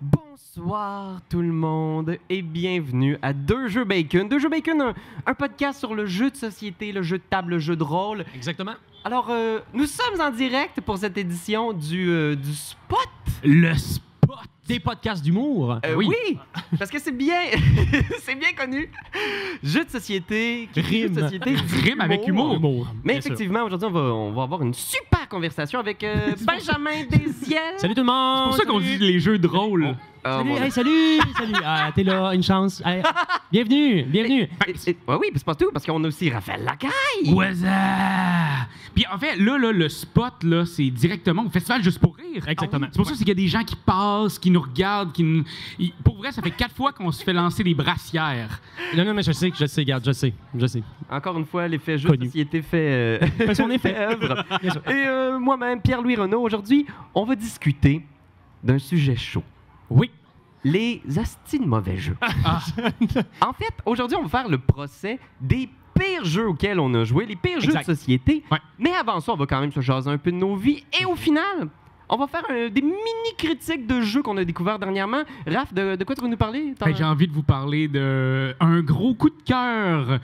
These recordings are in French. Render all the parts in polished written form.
Bonsoir tout le monde et bienvenue à Deux Jeux Bacon. Deux Jeux Bacon, un podcast sur le jeu de société, le jeu de table, le jeu de rôle. Exactement. Alors, nous sommes en direct pour cette édition du Spot. Le spot des podcasts d'humour. Oui, parce que c'est bien, c'est bien connu. Jeu de société, Rime. jeu de société, Rime avec humour. Mais Bien sûr. effectivement, aujourd'hui, on va avoir une super conversation avec Benjamin Desiel. Salut tout le monde. C'est pour ça qu'on dit les jeux de rôle. Salut, bon, hey, salut. Ah, t'es là, une chance. Hey, bienvenue. oui, c'est pas tout, parce qu'on a aussi Raphaël Lacaille. Waza! Puis en fait, là, le spot, là, c'est directement au festival Juste pour rire. Exactement. C'est pour ça qu'il y a des gens qui passent, qui nous regardent, Pour vrai, ça fait 4 fois qu'on se fait lancer des brassières. Non, mais je sais, garde, je sais. Encore une fois, l'effet jeu de Connu. société fait son effet. œuvre. Bien sûr. Et moi-même, Pierre-Louis Renaud, aujourd'hui, on va discuter d'un sujet chaud. Oui. Les astis de mauvais jeux. En fait, aujourd'hui, on va faire le procès des pires jeux auxquels on a joué, les pires jeux de Exact. société. Ouais. Mais avant ça, on va quand même se jaser un peu de nos vies. Et au final, on va faire des mini-critiques de jeux qu'on a découverts dernièrement. Raph, de quoi tu veux nous parler? J'ai envie de vous parler d'un gros coup de cœur.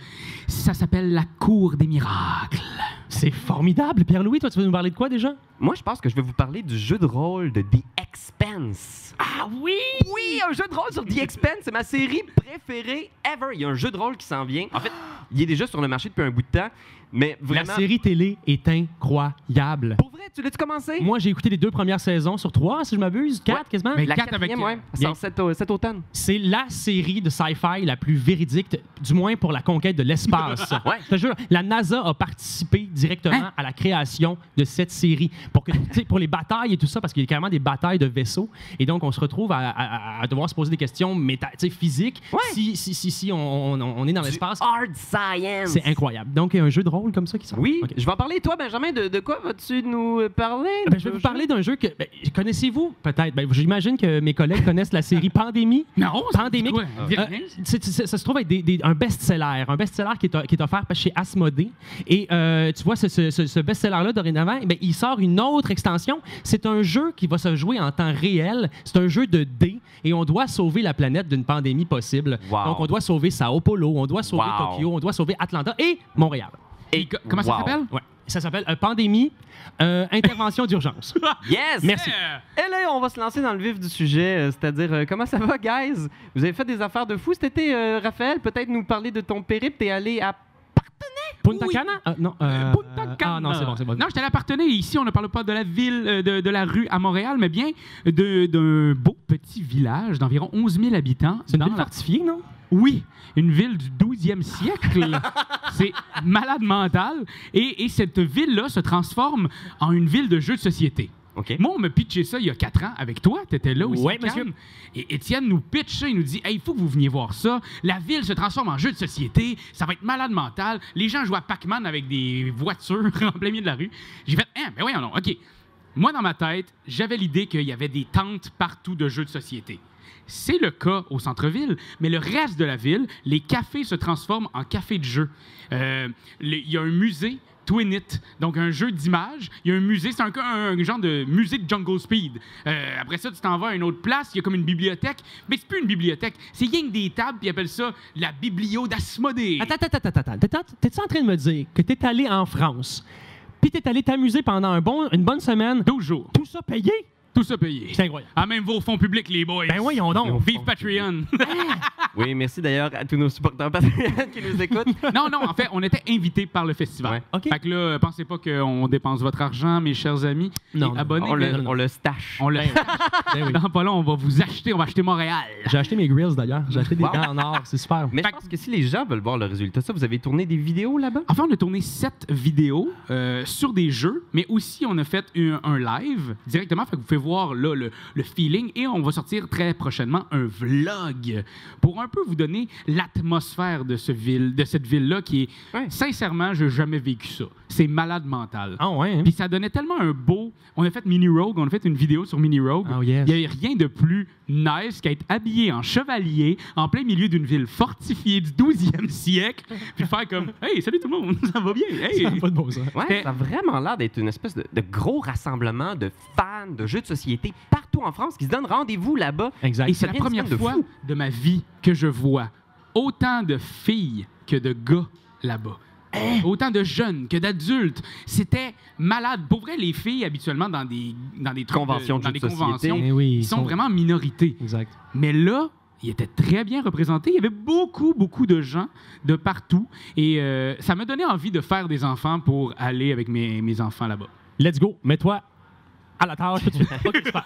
Ça s'appelle La Cour des miracles. C'est formidable. Pierre-Louis, toi, tu veux nous parler de quoi déjà? Moi, je pense que je vais vous parler du jeu de rôle de The Expanse. Ah oui! Oui, un jeu de rôle sur The Expanse, c'est ma série préférée ever. Il y a un jeu de rôle qui s'en vient. En fait, il est déjà sur le marché depuis un bout de temps, mais vraiment... La série télé est incroyable. Pour vrai, tu l'as-tu commencé? Moi, j'ai écouté les 2 premières saisons sur 3, si je m'abuse. 4, Ouais. quasiment. Mais La 4 avec... quatrième, ouais. Bien. Sort cet automne. C'est la série de sci-fi la plus véridique, du moins pour la conquête de l'espace. Ouais. Je te jure, la NASA a participé directement Hein? à la création de cette série pour que, tu sais, pour les batailles et tout ça, parce qu'il y a carrément des batailles de vaisseaux, et donc on se retrouve à devoir se poser des questions physiques. Ouais. Si on est dans l'espace, Hard science. c'est incroyable. Donc il y a un jeu de rôle comme ça qui sort. Oui, Ok. je vais en parler. Toi, Benjamin, de quoi vas-tu nous parler? Ben, je vais vous parler d'un jeu que connaissez-vous peut-être. Ben, j'imagine que mes collègues connaissent la série Pandémie. Non, ça me dit Pandémique. quoi? Dis rien. Ça se trouve être un best-seller. Un best-seller qui est offert chez Asmodée. Et tu vois, ce best-seller-là, dorénavant, ben, il sort une autre extension. C'est un jeu qui va se jouer en temps réel. C'est un jeu de dés. Et on doit sauver la planète d'une pandémie possible. Wow. Donc, on doit sauver Sao Paulo, on doit sauver Wow. Tokyo, on doit sauver Atlanta et Montréal. Et Comment ça s'appelle? Ouais. Ça s'appelle Pandémie, intervention d'urgence. Yes! Merci. Et là, on va se lancer dans le vif du sujet, c'est-à-dire, comment ça va, guys? Vous avez fait des affaires de fou cet été, Raphaël? Peut-être nous parler de ton périple. T'es allé à... Punta Oui. Cana? Non. Punta Cana. Ah non, c'est bon. Non, j'étais à l'appartenait. Ici, on ne parle pas de la ville, de la rue à Montréal, mais bien d'un beau petit village d'environ 11 000 habitants. C'est une dans ville la- fortifiée, non? Oui, une ville du 12e siècle. C'est malade mental. Et cette ville-là se transforme en une ville de jeux de société. OK. Moi, on me pitché ça il y a 4 ans avec toi. Tu étais là aussi. Ouais, Cam. monsieur. Et Étienne nous pitch ça. Il nous dit hey, il faut que vous veniez voir ça. La ville se transforme en jeu de société. Ça va être malade mental. Les gens jouent à Pac-Man avec des voitures en plein milieu de la rue. J'ai fait ben oui, non, OK. Moi, dans ma tête, j'avais l'idée qu'il y avait des tentes partout de jeux de société. C'est le cas au centre-ville, mais le reste de la ville, les cafés se transforment en cafés de jeux. Il y a un musée, Twinit, donc un jeu d'image. Il y a un musée, c'est un genre de musée de Jungle Speed. Après ça, tu t'en vas à une autre place, il y a comme une bibliothèque. Mais c'est plus une bibliothèque, c'est rien que des tables, puis ils appellent ça la biblio d'Asmodée. Attends. T'es-tu en train de me dire que t'es allé en France, puis t'es allé t'amuser pendant une bonne semaine, 12 jours. tout ça payé? Tout ça payé. C'est incroyable. Ah, même vos fonds publics, les boys. Ben voyons donc. Vive Patreon. Oui, merci d'ailleurs à tous nos supporters Patreon qui nous écoutent. Non, en fait, on était invités par le festival. Ouais. OK. Fait que là, pensez pas qu'on dépense votre argent, mes chers amis. Non, Et abonnez. On mais- le stash. on le Ben oui. Dans pas long, on va vous acheter, on va acheter Montréal. J'ai acheté mes grills d'ailleurs. J'ai acheté des Wow. gants en or. C'est super. Mais je pense que si les gens veulent voir le résultat, ça, vous avez tourné des vidéos là-bas? Enfin, on a tourné 7 vidéos sur des jeux, mais aussi on a fait un live directement. Fait que vous pouvez voir là le feeling et on va sortir très prochainement un vlog pour un peu vous donner l'atmosphère de cette ville-là qui est, Ouais. sincèrement, j'ai jamais vécu ça. C'est malade mental. Ah ouais, hein? Puis ça donnait tellement un beau... On a fait Mini Rogue, on a fait une vidéo sur Mini Rogue. Oh, yes. Il n'y avait rien de plus nice qu'être habillé en chevalier en plein milieu d'une ville fortifiée du 12e siècle, puis faire comme « Hey, salut tout le monde, ça va bien? Hey! Ça n'a pas de bon sens. Ouais, ça a vraiment l'air d'être une espèce de gros rassemblement de fans de jeux de société partout en France qui se donnent rendez-vous là-bas. Exact. Et c'est la rien de première de fois fou. de ma vie que je vois autant de filles que de gars là-bas. Autant de jeunes que d'adultes. C'était malade. Pour vrai, les filles, habituellement, dans des trucs Conventions de dans jeux des de société. conventions, Eh oui, ils sont vraiment en minorité. Exact. Mais là, ils étaient très bien représentés. Il y avait beaucoup, beaucoup de gens de partout. Et ça m'a donné envie de faire des enfants pour aller avec mes enfants là-bas. Let's go. Mets-toi à la tâche tout de suite. OK, super.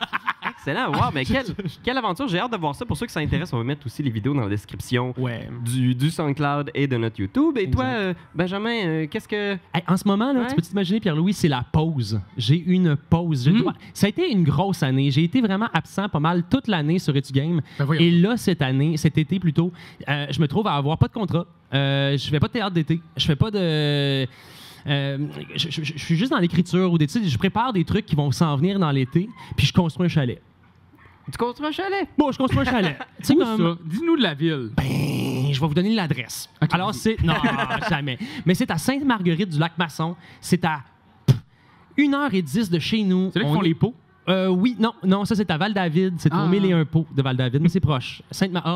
Excellent. Wow, mais quelle aventure. J'ai hâte de voir ça. Pour ceux qui s'intéressent, on va mettre aussi les vidéos dans la description Ouais. du SoundCloud et de notre YouTube. Et toi, Benjamin, qu'est-ce que... Hey, en ce moment, là, Ouais. tu peux t'imaginer, Pierre-Louis, c'est la pause. J'ai une pause. Ça a été une grosse année. J'ai été vraiment absent pas mal toute l'année sur Etu Game. Ben voyons. Et là, cet été plutôt, je me trouve à avoir pas de contrat. Je fais pas de théâtre d'été. Je fais pas de... je suis juste dans l'écriture ou tu sais, je prépare des trucs qui vont s'en venir dans l'été, puis je construis un chalet. Tu construis un chalet? Bon, je construis un chalet. Tu sais, Où comme... ça? Dis-nous de la ville. Ben, je vais vous donner l'adresse. Ok, Alors, vas-y. c'est... Non, jamais. Mais c'est à Sainte-Marguerite-du-Lac-Masson. C'est à 1h10 de chez nous. C'est là qu'ils On font est- les pots? Oui, non, ça c'est à Val-David. C'est au 1001 Pots de Val-David, mais c'est proche.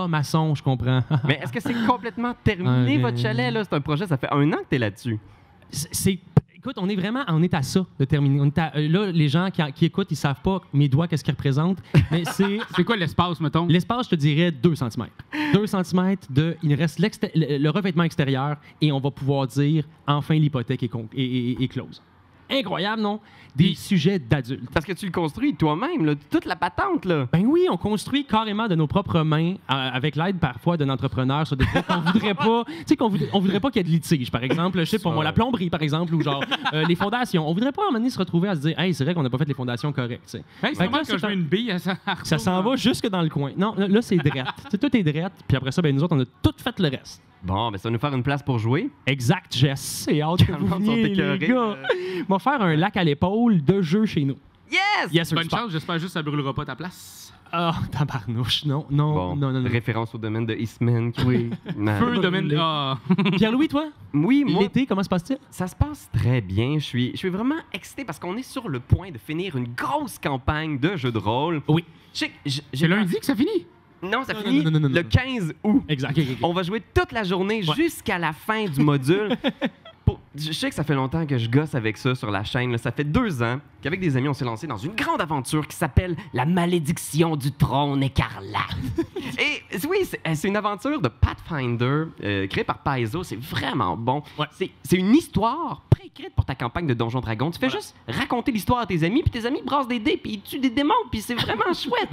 Masson, je comprends. Mais est-ce que c'est complètement terminé, votre chalet? Là? C'est un projet, ça fait 1 an que tu es là-dessus. Écoute, on est à ça de terminer. Là, les gens qui écoutent, ils savent pas mes doigts, qu'est-ce qu'ils représentent. Mais c'est... C'est quoi l'espace, mettons? L'espace, je te dirais 2 cm. 2 cm il nous reste le revêtement extérieur et on va pouvoir dire enfin l'hypothèque est close. Incroyable, non? Des sujets d'adultes. Parce que tu le construis toi-même, là, toute la patente. Là. Ben oui, on construit carrément de nos propres mains, avec l'aide parfois d'un entrepreneur sur des trucs qu'on voudrait pas. Tu sais, on voudrait pas qu'il y ait de litige, par exemple. Je sais pas moi, la plomberie, par exemple, ou genre les fondations. On voudrait pas à un moment donné se retrouver à se dire, hey, c'est vrai qu'on n'a pas fait les fondations correctes. Tu sais. Hey, Fait c'est que moi là, quand je mets une bille à ça. Ça s'en va jusque dans le coin. Non, là, c'est drette. Tu sais, tout est drette. Puis après ça, ben, nous autres, on a tout fait le reste. Bon, ben ça va nous faire une place pour jouer. Exact, Jess. C'est hâte que Le vous monde sont veniez, les écœurés. gars. On va faire un lac à l'épaule de jeu chez nous. Yes! Yes, sir, Bonne super. chance, j'espère juste que ça brûlera pas ta place. Ah, tabarnouche. Non. Bon, référence au domaine de Eastman. Oui. Feu, Pas domaine. brûlé. Ah. Pierre-Louis, toi? Oui, moi, L'été, comment se passe-t-il? ça se passe très bien. Je suis vraiment excité parce qu'on est sur le point de finir une grosse campagne de jeux de rôle. Oui. C'est lundi que ça finit? Non, ça Non, finit non, le 15 août. Exact. On va jouer toute la journée jusqu'à la fin du module. Je sais que ça fait longtemps que je gosse avec ça sur la chaîne. Là. Ça fait 2 ans qu'avec des amis, on s'est lancé dans une grande aventure qui s'appelle La malédiction du trône écarlate. Et oui, c'est une aventure de Pathfinder créée par Paizo. C'est vraiment bon. Ouais. C'est une histoire préécrite pour ta campagne de Donjon Dragon. Tu fais juste raconter l'histoire à tes amis, puis tes amis brassent des dés, puis ils tuent des démons, puis c'est vraiment chouette.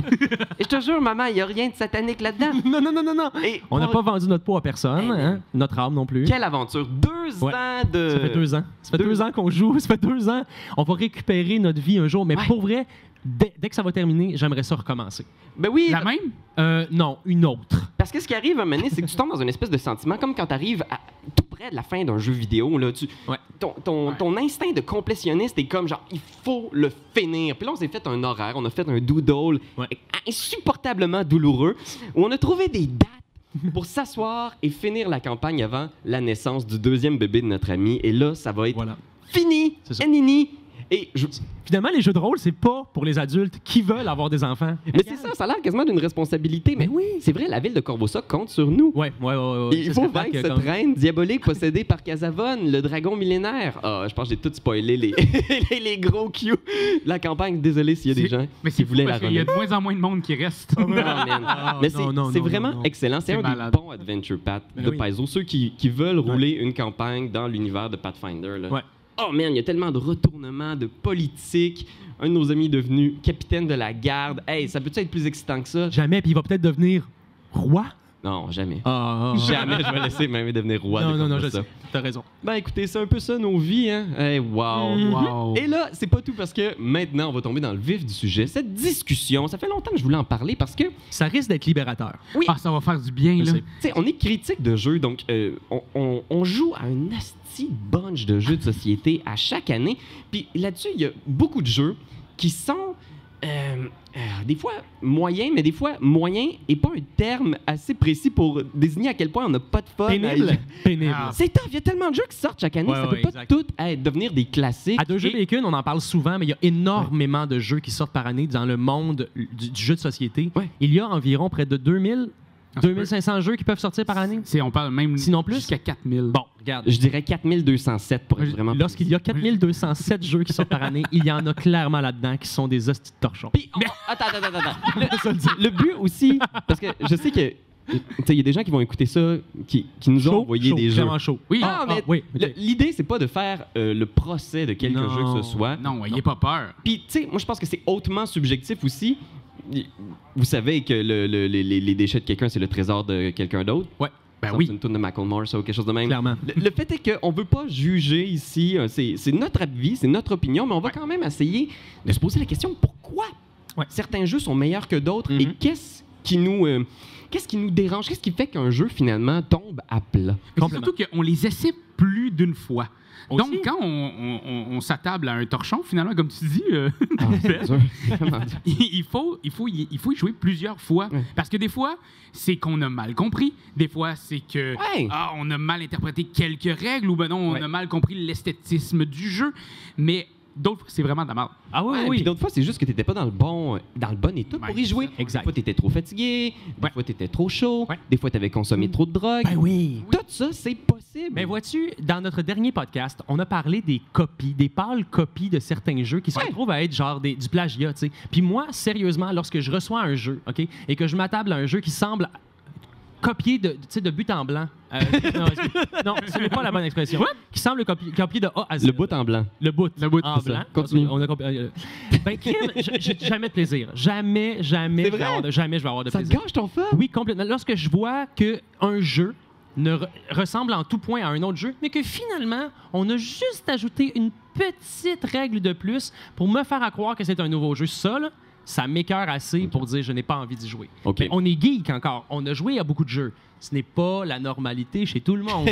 Et je te jure, maman, il n'y a rien de satanique là-dedans. Non. Et On n'a pour- pas vendu notre peau à personne, hein? Notre âme non plus. Quelle aventure! 2 Ouais. ans de... Ça fait 2 ans. Ça fait Deux- 2 ans qu'on joue. Ça fait 2 ans. On va récupérer notre vie un jour. Mais Ouais. pour vrai, dès que ça va terminer, j'aimerais ça recommencer. Ben oui, La même? Non, une autre. parce que ce qui arrive à un moment donné, c'est que tu tombes dans une espèce de sentiment, comme quand tu arrives tout près de la fin d'un jeu vidéo. Là, Ouais. ton instinct de complétionniste est comme genre, il faut le finir. Puis là, on s'est fait un horaire, on a fait un doodle Ouais. insupportablement douloureux, où on a trouvé des dates pour s'asseoir et finir la campagne avant la naissance du 2e bébé de notre ami. Et là, ça va être Voilà. fini, C'est ça. nini. Et Finalement, les jeux de rôle, c'est pas pour les adultes qui veulent avoir des enfants. mais c'est ça, ça a l'air quasiment d'une responsabilité. Mais Ben oui. c'est vrai, la ville de Corvosa compte sur nous. Ouais. Il Ça faut serait vaincre plate que cette comme- reine diabolique possédée par Casavone, le dragon millénaire. Ah, je pense que j'ai tout spoilé les, les gros cues de la campagne. Désolé s'il y a des gens Mais qui c'est fou voulaient la parce qu'il y a remettre. de moins en moins de monde qui reste. Oh, man. Mais c'est non, c'est non, vraiment non. excellent. C'est C'est un malade. des bons adventure path Ben de oui. Paizo. Ceux qui veulent rouler une campagne dans l'univers de Pathfinder. Là. Ouais. Oh man, il y a tellement de retournements, de politique. Un de nos amis est devenu capitaine de la garde. Hey, ça peut-être être plus excitant que ça? Jamais, puis il va peut-être devenir roi. Non, jamais. Ah, Jamais je vais laisser même devenir roi de Non, je Corvosa. sais. T'as raison. Ben écoutez, c'est un peu ça nos vies, hein? Hey, wow! Wow. Et là, c'est pas tout parce que maintenant, on va tomber dans le vif du sujet. Cette discussion, ça fait longtemps que je voulais en parler parce que, tu Ça risque d'être libérateur. Ah, ça va faire du bien, Je là. sais. sais, on est critique de jeux, donc on joue à un asti bunch de jeux de société à chaque année. Puis là-dessus, il y a beaucoup de jeux qui sont Des fois moyen, mais des fois moyen est pas un terme assez précis pour désigner à quel point on n'a pas de fun. Pénible. Ah. C'est tough, il y a tellement de jeux qui sortent chaque année, Ouais, ça ouais, peut pas exact. tout devenir des classiques. À Deux Jeux Bacon, on en parle souvent, mais il y a énormément de jeux qui sortent par année dans le monde du jeu de société. Ouais. Il y a environ près de 2500 jeux qui peuvent sortir par année. On parle même Sinon plus? jusqu'à 4000. Bon, regarde. Je dirais 4207 pour être vraiment Lorsqu'il y a 4207 jeux qui sortent par année, il y en a clairement là-dedans qui sont des hosties de torchons. Puis, attends. Le but aussi, parce que je sais que il y a des gens qui vont écouter ça, qui nous ont envoyé des jeux. Vraiment chaud. Oui. Ah, mais oui. ok. l'idée, c'est pas de faire le procès de quelque Non. jeu que ce soit. Non, ayez pas peur. Puis, tu sais, moi, je pense que c'est hautement subjectif aussi. Vous savez que les déchets de quelqu'un, c'est le trésor de quelqu'un d'autre. Ouais. Ben Ça, oui. C'est une tourne de Macklemore, ça, ou quelque chose de même. Clairement. Le fait est qu'on veut pas juger ici. C'est notre avis, c'est notre opinion, mais on va quand même essayer de se poser la question pourquoi Ouais. certains jeux sont meilleurs que d'autres et Mhm. qu'est-ce qui nous dérange? Qu'est-ce qui fait qu'un jeu, finalement, tombe à plat? Mais Complètement. surtout qu'on les essaie plus d'une fois. Aussi. Donc, quand on s'attable à un torchon, finalement, comme tu dis, C'est dur. Vraiment dur. il faut y jouer plusieurs fois. Ouais. Parce que des fois, c'est qu'on a mal compris. Des fois, c'est que Ouais. on a mal interprété quelques règles ou ben non, on Ouais. a mal compris l'esthétisme du jeu. Mais d'autres fois, c'est vraiment de la merde. Ah oui, Ouais, oui. Puis d'autres fois, c'est juste que tu n'étais pas dans le bon état pour Ouais, y jouer. c'est Exact. Des fois, tu étais trop fatigué. Des Ouais. fois, tu étais trop chaud. Ouais. Des fois, tu avais consommé trop de drogue. Ben oui. Tout ça, c'est possible. Mais vois-tu, dans notre dernier podcast, on a parlé des copies, des pâles copies de certains jeux qui se Ouais. retrouvent à être genre du plagiat, tu sais. Puis moi, sérieusement, lorsque je reçois un jeu, OK, et que je m'attable à un jeu qui semble copié tu sais, de but en blanc. Non, ce n'est pas la bonne expression. Qui semble copié de A à Z. Le bout en blanc. Le bout. Le bout, en c'est ça. blanc. Continue. On a ben, Kim, j'ai jamais de plaisir. Jamais C'est je vais vrai? avoir jamais je vais avoir de Ça te plaisir. gâche ton fun? Oui, complètement. Lorsque je vois qu'un jeu ressemble en tout point à un autre jeu, mais que finalement, on a juste ajouté une petite règle de plus pour me faire croire que c'est un nouveau jeu. Ça, là, ça m'écœure assez pour dire je n'ai pas envie d'y jouer. OK. Mais on est geek encore. On a joué à beaucoup de jeux. Ce n'est pas la normalité chez tout le monde.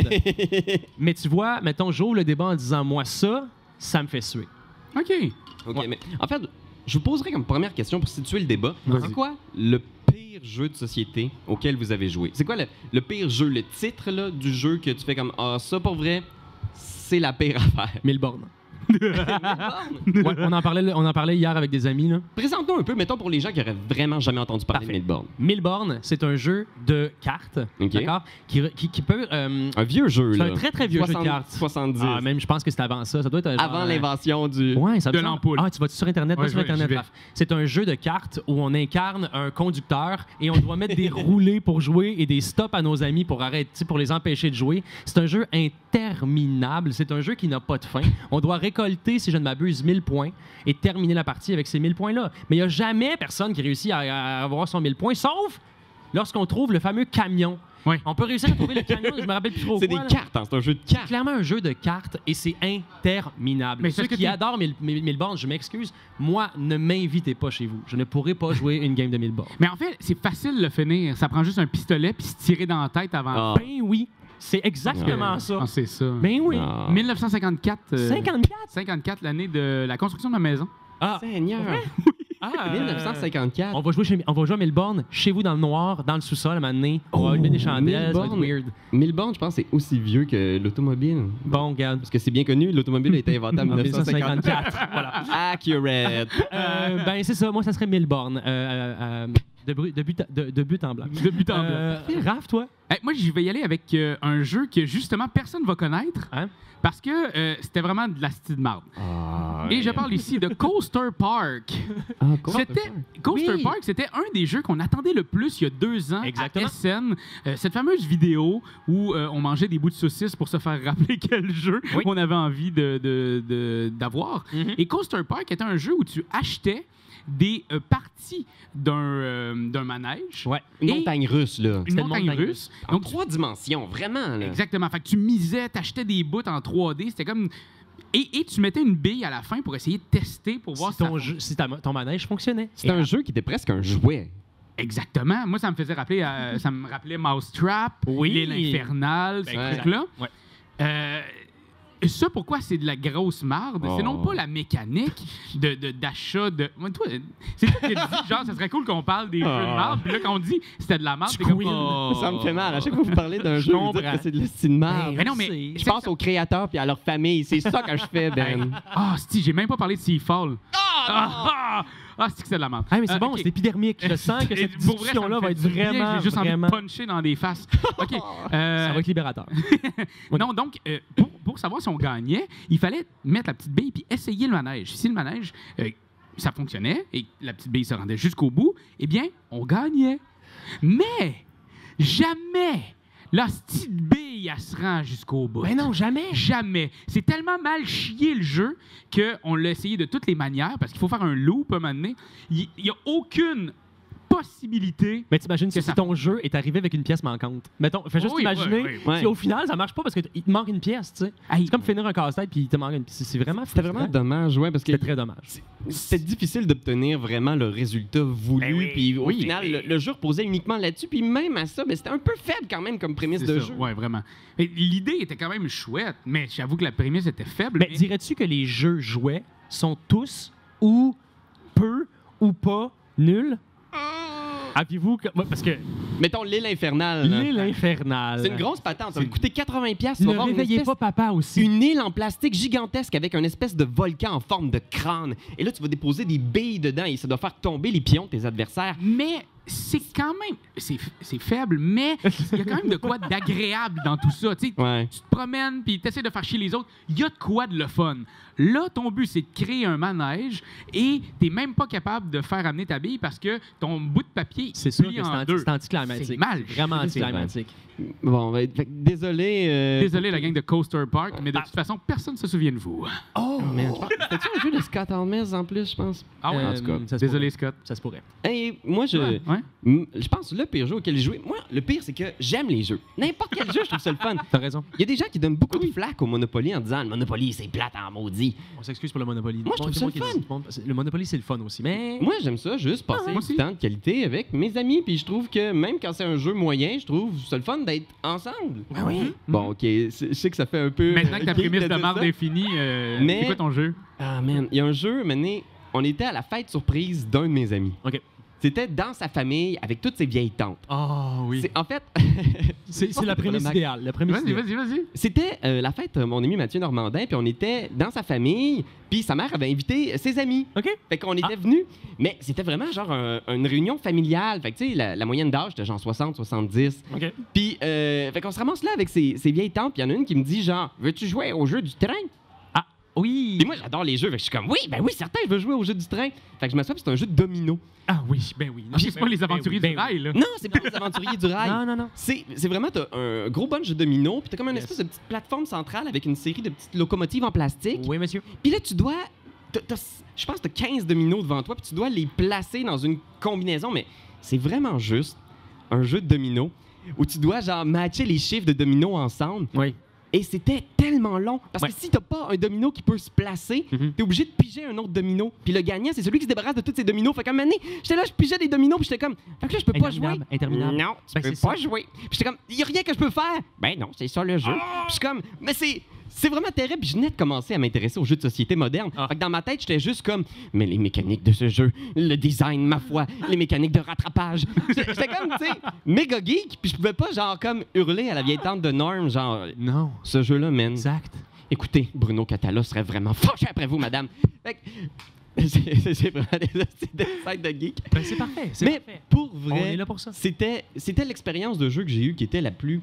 Mais tu vois, mettons, j'ouvre le débat en disant moi ça me fait suer. OK. OK, Ouais. mais en fait, je vous poserai comme première question pour situer le débat. Vas-y. C'est quoi le pire jeu de société auquel vous avez joué? C'est quoi le pire jeu, le titre là, du jeu que tu fais comme ah, ça pour vrai, c'est la pire affaire? Milborn. Ouais, on en parlait hier avec des amis. Là. Présente-nous un peu, mettons, pour les gens qui auraient vraiment jamais entendu parler Parfait. de Milborn. Milborn, c'est un jeu de cartes, OK. d'accord, qui peut... Un vieux jeu, c'est là. un très, très vieux jeu de cartes. 70. Ah, même, je pense que c'est avant ça. Ça doit être Avant l'invention du... Ouais, ça me De semble. l'ampoule. Ah, tu vas sur Internet? Ouais, Va sur j'y vais, Internet, j'y vais. Raph. C'est un jeu de cartes où on incarne un conducteur et on doit mettre des roulés pour jouer et des stops à nos amis pour arrêter, pour les empêcher de jouer. C'est un jeu interminable. C'est un jeu qui n'a pas de fin. On doit récolter, si je ne m'abuse, 1000 points et terminer la partie avec ces 1000 points-là. Mais il n'y a jamais personne qui réussit à avoir son 1000 points, sauf lorsqu'on trouve le fameux camion. Ouais. On peut réussir à trouver le camion, je me rappelle plus trop C'est quoi, des là. cartes, hein, c'est un jeu de cartes. Clairement un jeu de cartes et c'est interminable. Mais Ceux est-ce que qui t'es- adorent Milborn, je m'excuse, moi, ne m'invitez pas chez vous. Je ne pourrai pas jouer une game de Milborn. Mais en fait, c'est facile de le finir. Ça prend juste un pistolet puis se tirer dans la tête avant. Ah. Ben oui, c'est exactement Ah. ça. Ah, c'est ça. Ben oui. Ah. 1954. 54? 54, l'année de la construction de ma maison. Ah, Seigneur. ah, 1954. on va jouer à Milborn, chez vous dans le noir, dans le sous-sol, à un moment donné. On va allumer des chandelles, ça va être Milborn. weird. Milborn, je pense, c'est aussi vieux que l'automobile. Bon, regarde. Parce que c'est bien connu, l'automobile a été inventée en En 1954. 1954. Voilà. Accurate. Ben, c'est ça. Moi, ça serait Milborn. De but en blanc. De but en blanc. Raph, toi? Moi, je vais y aller avec un jeu que justement personne ne va connaître Hein? parce que c'était vraiment de la style de marde. Ah, Et je parle ici de Coaster Park. Coaster Oui. Park, c'était un des jeux qu'on attendait le plus il y a 2 ans Exactement. à SN. Cette fameuse vidéo où on mangeait des bouts de saucisse pour se faire rappeler quel jeu Oui. on avait envie d'avoir. Mhm. Et Coaster Park était un jeu où tu achetais des parties d'un manège. Ouais. Une Et montagne russe, là. Une C'était une montagne montagne russe. En Donc, 3 dimensions, vraiment, là. exactement. Fait que tu misais, t'achetais des bouts en 3D. C'était comme... Et tu mettais une bille à la fin pour essayer de tester, pour voir Si si ça ton manège fonctionnait. C'est un jeu qui était presque un jouet. Exactement. Moi, ça me faisait rappeler, ça me rappelait Mousetrap, Oui. l'île infernale, Ben, ces exact. trucs-là. Ouais. ça, pourquoi c'est de la grosse marde? C'est non pas la mécanique d'achat de... Moi, toi, c'est toi qui as dit, genre, ça serait cool qu'on parle des jeux de marde, puis là, quand on dit c'était de la marde, c'est comme... Ça me fait mal. À chaque fois que vous parlez d'un jeu, vous dites que c'est de l'estime de marde. Mais non, mais... Je pense aux créateurs puis à leur famille. C'est ça que je fais, Ben. J'ai même pas parlé de Seafall. C'est que c'est de la merde. Ah, mais c'est bon, c'est épidermique. Je sens que cette discussion-là va être vraiment, J'ai juste vraiment... envie de puncher dans des faces. OK. Ça va être libérateur. Non, donc, pour savoir si on gagnait, il fallait mettre la petite bille puis essayer le manège. Si le manège, ça fonctionnait et la petite bille se rendait jusqu'au bout, eh bien, on gagnait. Mais jamais la petite bille, elle se rend jusqu'au bout. Mais non, jamais. Jamais. C'est tellement mal chié le jeu qu'on l'a essayé de toutes les manières parce qu'il faut faire un loop à un moment donné. Il n'y a aucune possibilité. Mais t'imagines que si ton jeu est arrivé avec une pièce manquante. Mettons, fais juste imaginer si au final ça marche pas parce qu'il te manque une pièce, tu sais. C'est comme finir un casse-tête puis il te manque une pièce. C'est vraiment C'était vraiment dommage, parce que c'était très dommage. c'était difficile d'obtenir vraiment le résultat voulu. Puis au final, le jeu reposait uniquement là-dessus. Puis même à ça, c'était un peu faible quand même comme prémisse de jeu. Oui, vraiment. L'idée était quand même chouette, mais j'avoue que la prémisse était faible. Mais dirais-tu que les jeux jouets sont tous ou peu ou pas nuls? Aviez-vous que... Parce que... Mettons l'île infernale. L'île infernale. C'est une grosse patente. Ça va coûter 80$. Ne réveillez pas papa aussi. Une île en plastique gigantesque avec un espèce de volcan en forme de crâne. Et là, tu vas déposer des billes dedans et ça doit faire tomber les pions de tes adversaires. Mais c'est quand même... C'est faible, mais il y a quand même de quoi d'agréable dans tout ça. Tu te promènes puis tu essaies de faire chier les autres. Il y a de quoi de le fun. Là, ton but, c'est de créer un manège et t'es même pas capable de faire amener ta bille parce que ton bout de papier plie en deux. C'est anticlimatique. C'est mal. Vraiment anticlimatique. Bon, désolé. Désolé, la gang de Coaster Park, mais de toute façon, personne ne se souvient de vous. Oh, man. C'était-tu un jeu de Scott Almes en plus, je pense? Ah oui, en tout cas. Désolé, Scott. Ça se pourrait. Hey, moi, je pense que le pire jeu auquel j'ai joué, moi, le pire, c'est que j'aime les jeux. N'importe quel jeu, je trouve ça le fun. T'as raison. Il y a des gens qui donnent beaucoup de flack au Monopoly en disant « Le Monopoly, c'est plate en maudit. » On s'excuse pour le Monopoly. Moi, je trouve ça le fun. Le Monopoly, c'est le fun aussi, mais... Moi, j'aime ça, juste passer du temps de qualité avec mes amis. Puis je trouve que même quand c'est un jeu moyen, je trouve ça le fun d'être ensemble. Ben oui. Bon, OK, je sais que ça fait un peu... Maintenant que ta prémisse de marde est finie, c'est quoi ton jeu? Ah, man, il y a un jeu, maintenant, on était à la fête surprise d'un de mes amis. OK. C'était dans sa famille, avec toutes ses vieilles tantes. Ah oui. En fait... c'est la prémisse idéale. Vas-y. C'était la fête de mon ami Mathieu Normandin, puis on était dans sa famille, puis sa mère avait invité ses amis. OK. Fait qu'on était venus, mais c'était vraiment genre une réunion familiale. Fait que tu sais, la moyenne d'âge, c'était genre 60, 70. OK. Puis, fait qu'on se ramasse là avec ses vieilles tantes, puis il y en a une qui me dit genre, veux-tu jouer au jeu du train? Ah, oui. Puis moi, j'adore les jeux, fait que je suis comme, oui, certain, je veux jouer au jeu du train. Fait que je m'assois, puis c'est un jeu de domino. Ah oui, ben oui. Non, c'est pas les aventuriers du rail, là. Non, c'est pas les aventuriers du rail. Non. C'est vraiment, t'as un gros bunch de dominos, puis t'as comme une espèce de petite plateforme centrale avec une série de petites locomotives en plastique. Oui, monsieur. Puis là, tu dois... je pense que t'as 15 dominos devant toi, puis tu dois les placer dans une combinaison, mais c'est vraiment juste un jeu de dominos où tu dois, genre, matcher les chiffres de dominos ensemble. Oui. Et c'était tellement long. Parce que si t'as pas un domino qui peut se placer, t'es obligé de piger un autre domino. Puis le gagnant, c'est celui qui se débarrasse de tous ses dominos. Fait qu'à un moment donné, j'étais là, je pigeais des dominos, puis j'étais comme, fait que là, je peux pas jouer. Interminable. Non, tu peux pas jouer. Puis j'étais comme, y a rien que je peux faire. Ben non, c'est ça le jeu. Puis je suis comme, mais c'est vraiment terrible. Puis je venais de commencer à m'intéresser aux jeux de société modernes. Fait que dans ma tête, j'étais juste comme, mais les mécaniques de ce jeu, le design, ma foi, les mécaniques de rattrapage. J'étais comme, tu sais, méga geek. Puis je pouvais pas, genre, comme hurler à la vieille tante de Norm, genre, non, ce jeu-là, man. Exact. Écoutez, Bruno Catala serait vraiment fâché après vous, madame. Fait que c'est vraiment des sites de geek. Ben, c'est parfait. Mais parfait. pour vrai, on est là pour ça. C'était l'expérience de jeu que j'ai eue qui était la plus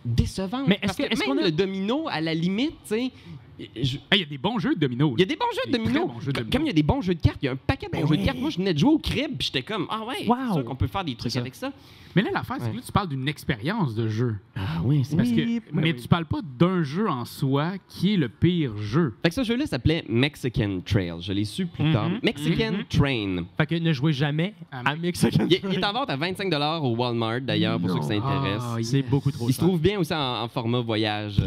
décevante. Mais parce que même le domino, à la limite, tu sais... Il y a des bons jeux de domino. Il y a des bons jeux de domino. Comme il y a des bons jeux de cartes, il y a un paquet de bons jeux de cartes. Moi, je venais de jouer au crib, puis j'étais comme, ah ouais, c'est sûr qu'on peut faire des trucs avec ça. Mais là, l'affaire, c'est que là, tu parles d'une expérience de jeu. Ah oui, c'est parce que mais tu parles pas d'un jeu en soi qui est le pire jeu. Fait que ce jeu-là s'appelait Mexican Trail. Je l'ai su plus tard. Mexican Train. Fait que ne jouez jamais à Mexican Trail. Il est en vente à 25$ au Walmart, d'ailleurs, pour ceux qui s'intéressent. C'est beaucoup trop cher. Il se trouve bien aussi en format voyage.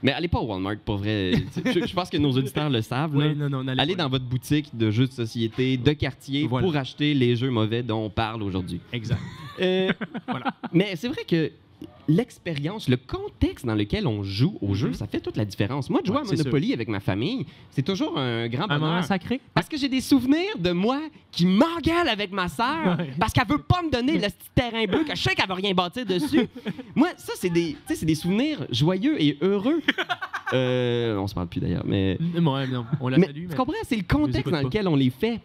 Mais allez pas au Walmart, pour vrai. Je pense que nos auditeurs le savent. Oui, là. non, allez dans votre boutique de jeux de société, de quartier, pour acheter les jeux mauvais dont on parle aujourd'hui. Exact. Voilà. Mais c'est vrai que l'expérience, le contexte dans lequel on joue au jeu, ça fait toute la différence. Moi, de jouer Ouais, à c'est Monopoly avec ma famille, c'est toujours un grand Un moment bonheur. sacré? Parce que j'ai des souvenirs de moi qui m'engueule avec ma sœur Ouais. parce qu'elle veut pas me donner le petit terrain bleu que je sais qu'elle va rien bâtir dessus. Moi, ça, c'est des souvenirs joyeux et heureux. On se parle plus d'ailleurs, mais... Ouais, non, on l'a Mais salué. tu comprends? C'est le contexte écoute dans pas. lequel on les fait.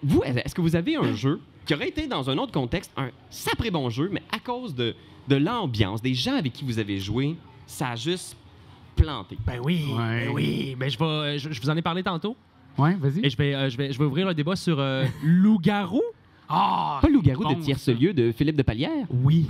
Vous, est-ce que vous avez un jeu qui aurait été dans un autre contexte, un sacré bon jeu, mais à cause de l'ambiance, des gens avec qui vous avez joué, ça a juste planté? Ben oui, Ouais. ben oui. Ben je vous en ai parlé tantôt. Ouais, vas-y. Et je vais ouvrir le débat sur Loup-garou. Ah! Pas le loup-garou de bon, Tierce-Lieu de Philippe de Palière? Oui.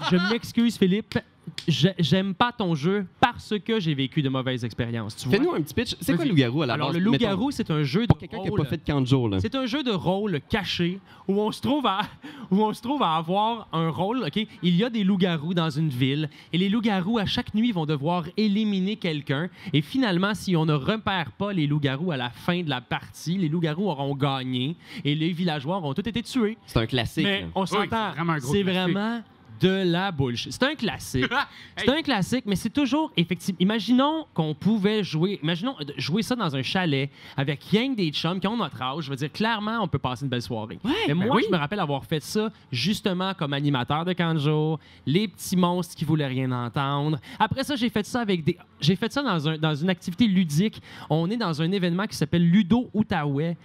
Je m'excuse, Philippe. J'aime pas ton jeu parce que j'ai vécu de mauvaises expériences. Tu vois? Fais-nous un petit pitch. C'est quoi Vas-y. le loup-garou à la Alors, base? le loup-garou, c'est un jeu de Pour quelqu'un qui n'a rôle. pas fait de camp de jour, là. C'est un jeu de rôle caché où on se trouve à avoir un rôle. Ok, il y a des loups-garous dans une ville et les loups-garous à chaque nuit vont devoir éliminer quelqu'un. Et finalement, si on ne repère pas les loups-garous à la fin de la partie, les loups-garous auront gagné et les villageois auront tous été tués. C'est un classique. Mais là. on c'est s'entend, vraiment un gros c'est classique. vraiment de la bullshit. C'est un classique. C'est un classique, mais c'est toujours effectivement. Imaginons qu'on pouvait jouer ça dans un chalet avec rien que des chums qui ont notre âge. Je veux dire, clairement, on peut passer une belle soirée. Ouais, mais ben moi, oui. je me rappelle avoir fait ça justement comme animateur de camp de jour, les petits monstres qui voulaient rien entendre. Après ça, j'ai fait ça dans une activité ludique. On est dans un événement qui s'appelle Ludo Outaouais.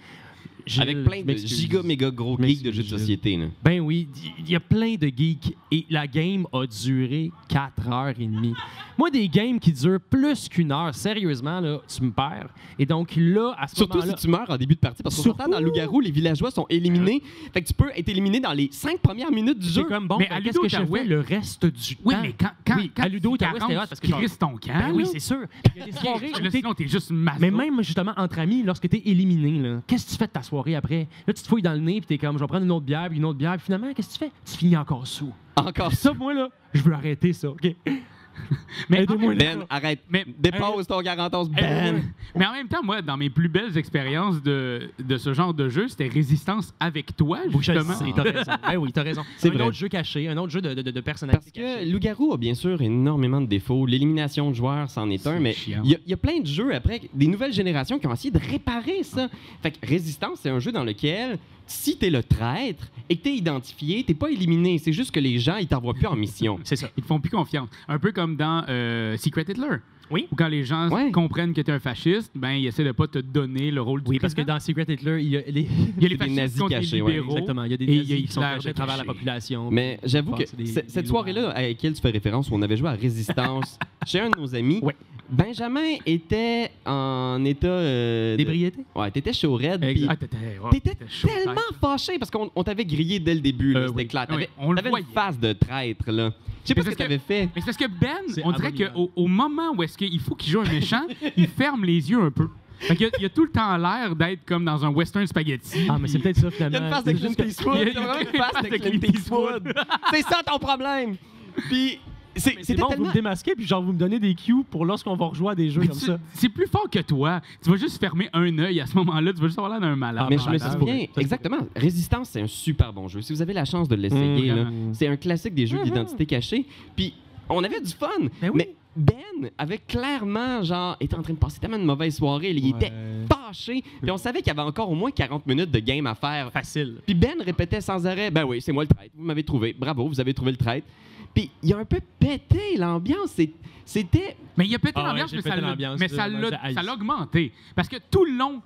Avec plein de giga méga gros geeks de jeux de société. Là. Ben oui, il y a plein de geeks et la game a duré 4h30. Moi, des games qui durent plus qu'une heure, sérieusement, là, tu me perds. Et donc là, à ce Surtout moment-là... si tu meurs en début de partie, parce qu'on Surtout- s'entend dans Loup-garou, les villageois sont éliminés. Fait que tu peux être éliminé dans les 5 premières minutes du C'est jeu. comme, bon, Mais ben, à qu'est-ce que je Ludo-Outaouais- fais le reste du Oui, temps? mais quand Oui, à Ludo-Outaouais, c'était hot parce que tu crises ton camp. Ben oui, là. c'est sûr. Il y a des soirées où Là, t'es- sinon, t'es juste une masse. Mais même, justement, entre amis, lorsque t'es éliminé, là, qu'est-ce que tu fais de ta soirée après? Là, tu te fouilles dans le nez, puis t'es comme, je vais prendre une autre bière, puis une autre bière, puis finalement, qu'est-ce que tu fais? Tu finis encore sous. Encore Ça, moi, là, je veux arrêter ça, OK? Mais Aidez-moi, là. Ben, arrête. Mais- Dépose ton 41 Ben. Mais en même temps, moi, dans mes plus belles expériences de ce genre de jeu, c'était Résistance avec toi, Oui, je le justement. sais, t'as raison. Ben oui, t'as raison. C'est un vrai. autre jeu caché, un autre jeu de personnalité Parce que cachée. Loup-garou a bien sûr énormément de défauts. L'élimination de joueurs, c'en est un, C'est mais chiant. il y a plein de jeux après, des nouvelles générations qui ont essayé de réparer ça. Fait que Résistance, c'est un jeu dans lequel, si t'es le traître et que t'es identifié, t'es pas éliminé. C'est juste que les gens, ils t'envoient plus en mission. C'est ça. Ils te font plus confiance. Un peu comme dans Secret Hitler. Oui. Où quand les gens Ouais. comprennent que tu es un fasciste, ben ils essaient de pas te donner le rôle du Oui, parce que président. dans Secret Hitler, il y a les... Il y a les c'est des fascistes nazis contre cachés, les ouais, libéraux. Exactement, il y a des Et il y a nazis qui sont Hitler cachés à travers la caché. population. Mais j'avoue que C'est des- cette des soirée-là à laquelle tu fais référence, où on avait joué à Résistance chez un de nos amis, Ouais. Benjamin était en état... D'ébriété? Ouais, t'étais chaud raide, puis Exact. Ah, t'étais t'étais chaud, tellement tête. fâché parce qu'on t'avait grillé dès le début, là, c'était oui. clair. Oui, T'avais on le t'avais une voyait. face de traître, là. Je sais pas Mais ce que parce que- t'avais fait. Mais c'est parce que Ben, C'est on dirait abominable. qu'au moment où est-ce qu'il faut qu'il joue un méchant, il ferme les yeux un peu. Fait qu'il il a tout le temps l'air d'être comme dans un western spaghetti. Ah, mais c'est peut-être ça, Il y a finalement. une face de C'est Clint juste que- Eastwood. Il y a Il y a vraiment une une face de Clint Eastwood. C'est ça ton problème. Puis Mais c'était C'est bon, vous tellement... me démasquez, puis genre, vous me donnez des cues pour lorsqu'on va rejouer à des jeux Mais comme ça. c'est plus fort que toi. Tu vas juste fermer un œil à ce moment-là. Tu vas juste avoir l'air d'un malade. Ah, Mais je me malade. souviens, Ça, c'est exactement, Résistance, c'est un super bon jeu. Si vous avez la chance de l'essayer, là, vraiment. c'est un classique des jeux d'identité cachée. Puis on avait du fun, Ben oui. mais Ben avait clairement, genre, était en train de passer tellement une mauvaise soirée. Il était fâché. Puis on savait qu'il y avait encore au moins 40 minutes de game à faire. Facile. Puis Ben répétait sans arrêt, ben oui, c'est moi le traître. Vous m'avez trouvé. Bravo, vous avez trouvé le traître. Puis il a un peu pété l'ambiance. C'était... Mais il a pété Ah ouais, l'ambiance, j'ai mais pété l'ambiance, mais là, ça moi, l'a j'ai ça haï l'a ça. augmenté. Parce que tout le long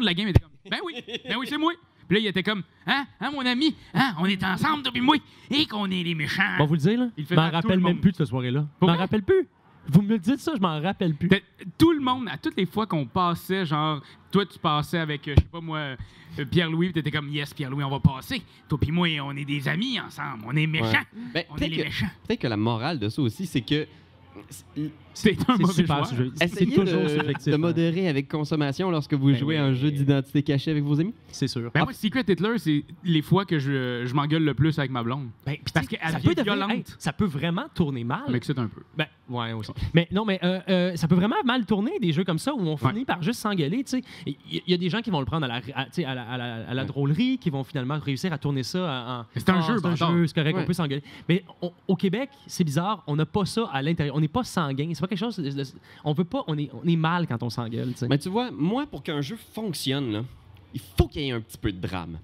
de la game, il était comme ben oui, c'est moi. Puis là, il était comme hein, mon ami, hein, on est ensemble depuis moi et qu'on est les méchants. Bon, vous le dire, là? Il Je fait m'en ça à tout rappelle le même monde. plus de cette soirée-là. Je Pour m'en vrai? rappelle plus. Vous me le dites ça, je m'en rappelle plus. Tout le monde, à toutes les fois qu'on passait, genre, toi, tu passais avec, je sais pas moi, Pierre-Louis, puis t'étais comme, yes, Pierre-Louis, on va passer. Toi puis moi, on est des amis ensemble, on est méchants. Ben, On est les méchants. peut-être que la morale de ça aussi, c'est que C'est un C'est mauvais super choix. subjectif. C'est Essayez toujours subjectif. de modérer avec consommation lorsque vous jouez à un jeu d'identité cachée avec vos amis. C'est sûr. Ben moi, Secret Hitler, c'est les fois que je m'engueule le plus avec ma blonde. Ben, puis Parce tu sais, qu'elle ça devient peut devenir- violente. hey, ça peut vraiment tourner mal. Ça m'excite un peu. Ben, ouais, aussi. Mais non, mais ça peut vraiment mal tourner, des jeux comme ça, où on finit par juste s'engueuler, tu sais. Il y a des gens qui vont le prendre à la drôlerie, qui vont finalement réussir à tourner ça en... Mais c'est un jeu, bâtard. c'est correct, Ouais. on peut s'engueuler. Mais au Québec, c'est bizarre, on n'a pas ça à l'intérieur. On n'est pas sanguin. C'est pas quelque chose... On veut pas... On est mal quand on s'engueule, tu sais. Mais tu vois, moi, pour qu'un jeu fonctionne, là, il faut qu'il y ait un petit peu de drame.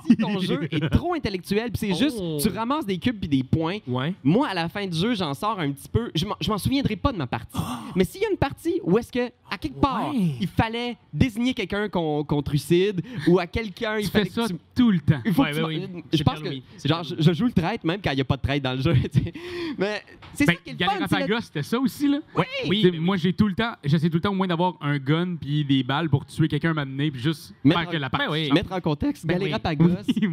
Si ton jeu est trop intellectuel, puis c'est juste, tu ramasses des cubes puis des points, Ouais. moi, à la fin du jeu, j'en sors un petit peu. Je m'en souviendrai pas de ma partie. Mais s'il y a une partie où est-ce que, à quelque part, Ouais. il fallait désigner quelqu'un qu'on trucide, ou à quelqu'un, il Tu fais fais ça tout le temps. il faut Ouais, que tu- ouais, oui. Je C'est pense que Pierre-Louis. C'est genre, je joue le traître même quand il n'y a pas de traître dans le jeu. Tu sais. Mais c'est Ben, ça qui est le fun. c'est Galerapaga, c'était ça aussi, là. Oui, T'sais, mais moi, j'essaie tout le temps au moins d'avoir un gun puis des balles pour tuer quelqu'un m'amener puis juste Mettre faire que la Ben partie. oui. Mettre en contexte, Ben Galerapaga,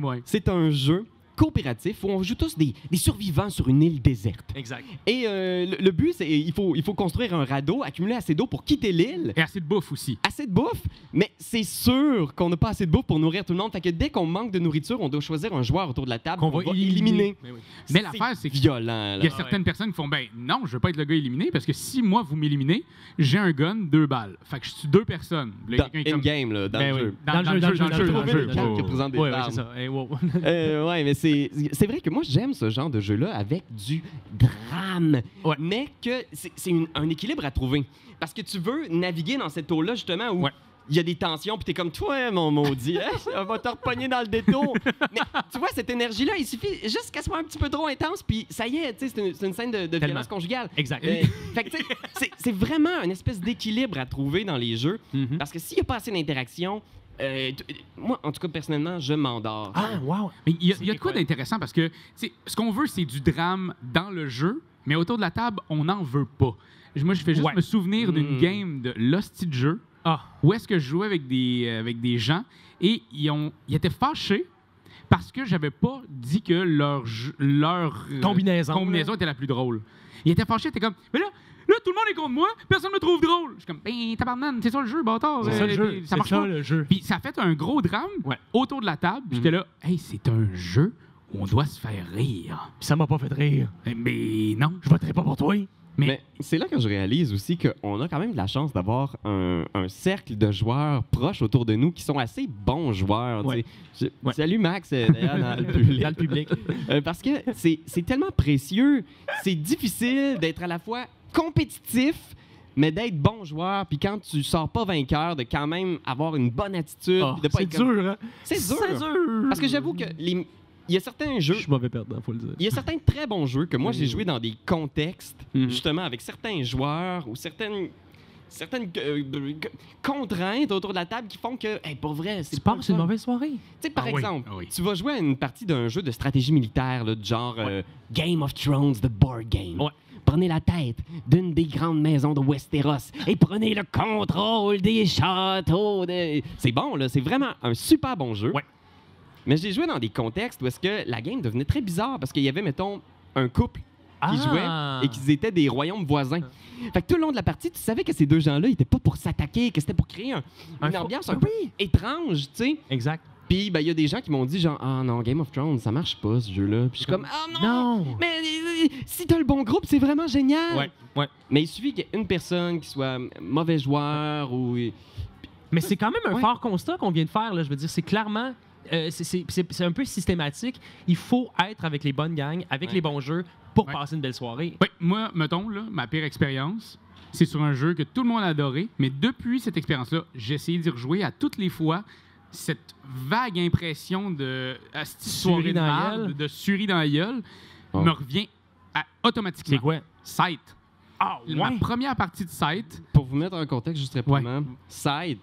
Ouais. c'est un jeu coopératif où on joue tous des survivants sur une île déserte. Exact. Et le but, c'est il faut construire un radeau, accumuler assez d'eau pour quitter l'île. Et assez de bouffe aussi. Assez de bouffe, mais c'est sûr qu'on n'a pas assez de bouffe pour nourrir tout le monde. Fait que dès qu'on manque de nourriture, on doit choisir un joueur autour de la table Qu'on qu'on va va éliminer. éliminer. Mais oui. Mais l'affaire, c'est que violent. il y a Là. certaines personnes qui font ben non, je veux pas être le gars éliminé parce que si moi vous m'éliminez, j'ai un gun, 2 balles. Fait que je suis 2 personnes. Là, Dans quelqu'un est comme- in-game, là, dans Ben le oui. jeu. Dans le jeu, dans le jeu. Trouver Ouais, les cartes ouais. qui représentent des Ouais, ouais, armes. c'est ça. Hey, wow. Ouais, mais c'est vrai que moi, j'aime ce genre de jeu-là avec du drame. Ouais. Mais que c'est un équilibre à trouver. Parce que tu veux naviguer dans cette eau-là, justement, où Ouais. il y a des tensions, puis t'es comme, toi, mon maudit, hein, on va te repogner dans le détour. Mais tu vois, cette énergie-là, il suffit juste qu'elle soit un petit peu trop intense, puis ça y est, tu sais, c'est une scène de violence conjugale. Exact. Fait que, tu sais, c'est vraiment une espèce d'équilibre à trouver dans les jeux. Mhm. Parce que s'il n'y a pas assez d'interaction, moi, en tout cas, personnellement, je m'endors. Ah, wow. Mais il y a C'est de quoi incroyable. d'intéressant parce que tu sais, ce qu'on veut, c'est du drame dans le jeu, mais autour de la table, on n'en veut pas. Moi, je fais juste Ouais. me souvenir d'une game de l'hostie de jeu Ah. où est-ce que je jouais avec des gens et ils étaient fâchés parce que j'avais pas dit que leur Combinaison, était la plus drôle. Ils étaient fâchés, ils étaient comme mais là tout le monde est contre moi, personne me trouve drôle. Je suis comme ben tabarnak, c'est ça le jeu, bâtard. C'est ça le jeu. Ça C'est marche ça pas. le jeu. Puis ça a fait un gros drame Ouais. autour de la table. Puis j'étais là, hey, c'est un jeu où on doit se faire rire. Puis ça m'a pas fait rire. Mais non. Je voterai pas pour toi. Mais c'est là que je réalise aussi qu'on a quand même de la chance d'avoir un cercle de joueurs proches autour de nous qui sont assez bons joueurs. tu Ouais. sais. Ouais. Salut Max, d'ailleurs, dans le public. Dans le public. Parce que c'est tellement précieux. C'est difficile d'être à la fois compétitif, mais d'être bon joueur. Puis quand tu sors pas vainqueur, de quand même avoir une bonne attitude. Ah, puis de pas c'est être comme- dur, hein? C'est dur. C'est dur. Parce que j'avoue que il y a certains Je jeux. suis mauvais perdant, faut le dire. Il y a certains très bons jeux que moi j'ai joué dans des contextes, Mhm. justement avec certains joueurs ou certaines contraintes autour de la table qui font que, hey, pour vrai, c'est Tu pas passes le une fun. mauvaise soirée. Tu sais, par Ah oui, exemple, ah oui. tu vas jouer à une partie d'un jeu de stratégie militaire, là, du genre Game of Thrones, the board game. Ouais. Prenez la tête d'une des grandes maisons de Westeros et prenez le contrôle des châteaux. C'est bon, là. C'est vraiment un super bon jeu. Ouais. Mais j'ai joué dans des contextes où est-ce que la game devenait très bizarre parce qu'il y avait, mettons, un couple qui jouaient et qu'ils étaient des royaumes voisins. Fait que tout le long de la partie, tu savais que ces deux gens-là n'étaient pas pour s'attaquer, que c'était pour créer une ambiance un peu étrange, tu sais. Exact. Puis, ben, il y a des gens qui m'ont dit, genre, ah non, Game of Thrones, ça marche pas, ce jeu-là. Puis je suis comme, ah non! Non. Mais si t'as le bon groupe, c'est vraiment génial! Ouais, ouais. Mais il suffit qu'il y ait une personne qui soit mauvais joueur ou. Mais c'est quand même un Ouais. fort constat qu'on vient de faire. Là. Je veux dire, c'est clairement... c'est un peu systématique. Il faut être avec les bonnes gangs, avec Ouais. les bons jeux pour Ouais. passer une belle soirée. Oui, moi, mettons, là, ma pire expérience, c'est sur un jeu que tout le monde a adoré, mais depuis cette expérience-là, j'ai essayé d'y rejouer à toutes les fois. Cette vague impression de soirée de Surie dans la marde, gueule. de surie dans la gueule, Oh. me revient automatiquement. C'est quoi? Sight. Ah, Ma première partie de Sight, Pour vous mettre en contexte juste rapidement, Sight,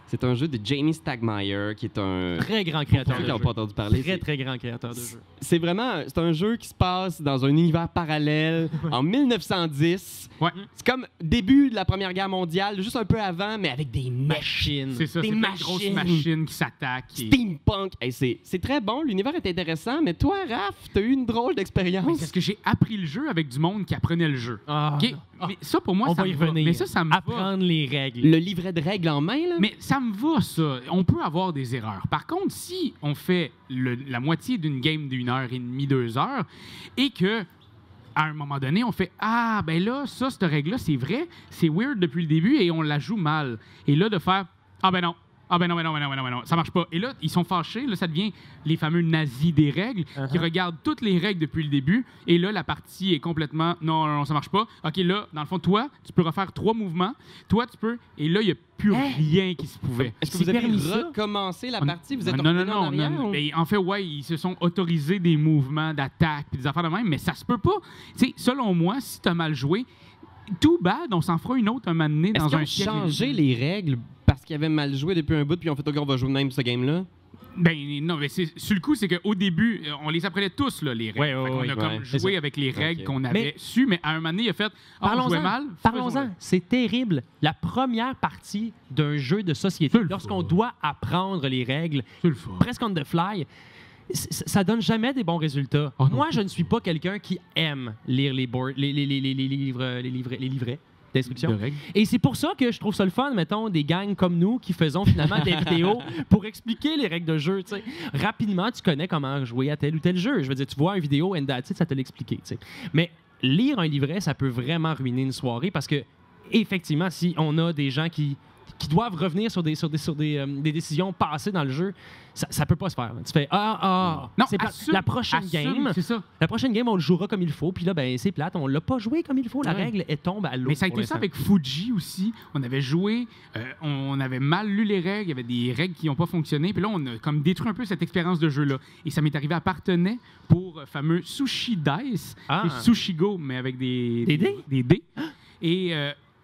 c'est un jeu de Jamie Stegmaier, qui est un. Très grand Pour créateur ceux de qui n'ont jeu. pas entendu parler, Très, très grand créateur de jeu. c'est vraiment c'est un jeu qui se passe dans un univers parallèle en 1910. ouais, C'est comme début de la Première Guerre mondiale, juste un peu avant, mais avec des Machine. c'est ça, Des c'est plein de grosses machines. machines qui s'attaquent. et- steampunk. Hey, c'est très bon, l'univers est intéressant, mais toi, Raph, t'as eu une drôle Mais d'expérience. c'est parce que j'ai appris le jeu avec du monde qui apprenait le jeu. Ah, OK? Mais ça, pour moi, On ça va y me va. revenir. Mais ça me va. Apprendre les règles. Le livret de règles en main, là? Mais ça me va, ça. On peut avoir des erreurs. Par contre, si on fait la moitié d'une game d'1h30, 2 heures, et que à un moment donné, on fait « Ah, ben là, ça, cette règle-là, c'est vrai, c'est weird depuis le début et on la joue mal. » Et là, de faire « Ah, ben non. Ah, ben non, ben non, ben non, ben non, ben non, ça marche pas. » Et là, ils sont fâchés. Là, ça devient les fameux nazis des règles qui regardent toutes les règles depuis le début. Et là, la partie est complètement « Non, non, non, ça marche pas. » OK, là, dans le fond, toi, tu peux refaire 3 mouvements. Toi, tu peux... Et là, il n'y a plus rien qui se pouvait. Est-ce que C'est vous avez permis ça? recommencé la partie? Vous êtes non, non, revenu en non, arrière, non. ou? Mais en fait, ouais, ils se sont autorisés des mouvements d'attaque puis des affaires de même, mais ça se peut pas. Tu sais, selon moi, si t'as mal joué, tout bad, on s'en fera une autre un moment donné Est-ce dans qu'ils un ont siècle. changé les règles parce qu'ils avaient mal joué depuis un bout, puis on fait « OK, on va jouer même ce game-là ». Ben non, mais sur le coup, c'est qu'au début, on les apprenait tous, là, les règles. Ouais, Fait ouais, qu'on ouais, a comme ouais, c'est joué ça. avec les règles Ok. qu'on avait su, mais à un moment donné, il a fait « Ah, on jouait mal. Parlons-en. C'est terrible. La première partie d'un jeu de société, C'est le lorsqu'on fun. doit apprendre les règles, C'est le fun. presque on the fly, ça donne jamais des bons résultats. Oh non. Moi, je ne suis pas quelqu'un qui aime lire les livrets d'instructions. De règles. Et c'est pour ça que je trouve ça le fun, mettons, des gangs comme nous qui faisons finalement des vidéos pour expliquer les règles de jeu. Tu sais. Rapidement, tu connais comment jouer à tel ou tel jeu. Je veux dire, tu vois une vidéo and that's it, ça te l'expliquer. Tu sais. Mais lire un livret, ça peut vraiment ruiner une soirée parce que, effectivement, si on a des gens qui doivent revenir sur des décisions passées dans le jeu, ça peut pas se faire. Tu fais Non, c'est plate. assume, La prochaine assume, game, c'est ça. la prochaine game, on le jouera comme il faut, puis là, ben c'est plate, on l'a pas joué comme il faut. La Ouais. règle, elle tombe à l'eau. Mais ça a pour été ça l'instant. avec Fuji aussi. On avait joué, on avait mal lu les règles, il y avait des règles qui n'ont pas fonctionné. Puis là, on a comme détruit un peu cette expérience de jeu-là. Et ça m'est arrivé à Partenay pour fameux Sushi Dice, Ah. et Sushi Go, mais avec des dés? Des dés. Et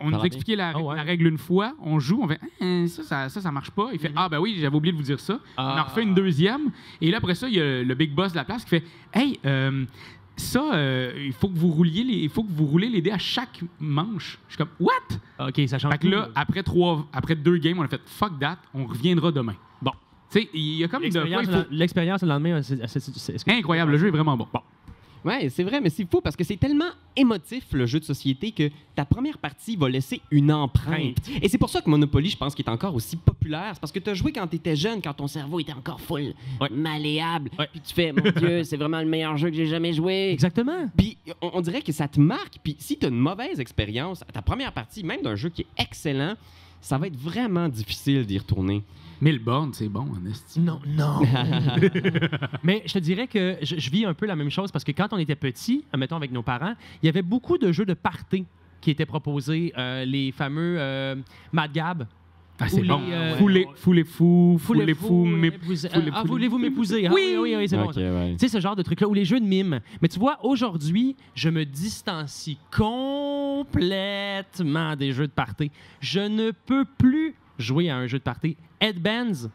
on Ça nous va a expliqué la Ah ouais. règle une fois, on joue, on fait ça marche pas. Il fait Ah, ben oui, j'avais oublié de vous dire ça. On en Ah. refait une deuxième. Et là, après ça, il y a le big boss de la place qui fait Hey, ça, il faut que vous roulez les dés à chaque manche. Je suis comme What? OK, ça change Fait que tout, là, après 2 games, on a fait fuck that, on reviendra demain. Bon. Tu sais, il y a comme de quoi L'expérience le lendemain, Incroyable, le jeu est vraiment bon. Ouais, c'est vrai, mais c'est fou parce que c'est tellement émotif, le jeu de société, que ta première partie va laisser une empreinte. Et c'est pour ça que Monopoly, je pense qu'il est encore aussi populaire. C'est parce que tu as joué quand tu étais jeune, quand ton cerveau était encore full, malléable. Ouais. Puis tu fais, mon Dieu, c'est vraiment le meilleur jeu que j'ai jamais joué. Exactement. Puis on dirait que ça te marque. Puis si tu as une mauvaise expérience à ta première partie, même d'un jeu qui est excellent, ça va être vraiment difficile d'y retourner. Melbourne, c'est bon, en esti. Non. Mais je te dirais que je vis un peu la même chose parce que quand on était petit, mettons avec nos parents, il y avait beaucoup de jeux de party qui étaient proposés, les fameux Mad Gab. Ah, c'est Ou bon. les, Foulez-vous, voulez-vous m'épouser? Ah, oui, c'est bon. Ok, Ça. ouais. Tu sais, ce genre de truc-là, ou les jeux de mime. Mais tu vois, aujourd'hui, je me distancie complètement des jeux de party. Je ne peux plus jouer à un jeu de party. Headbands,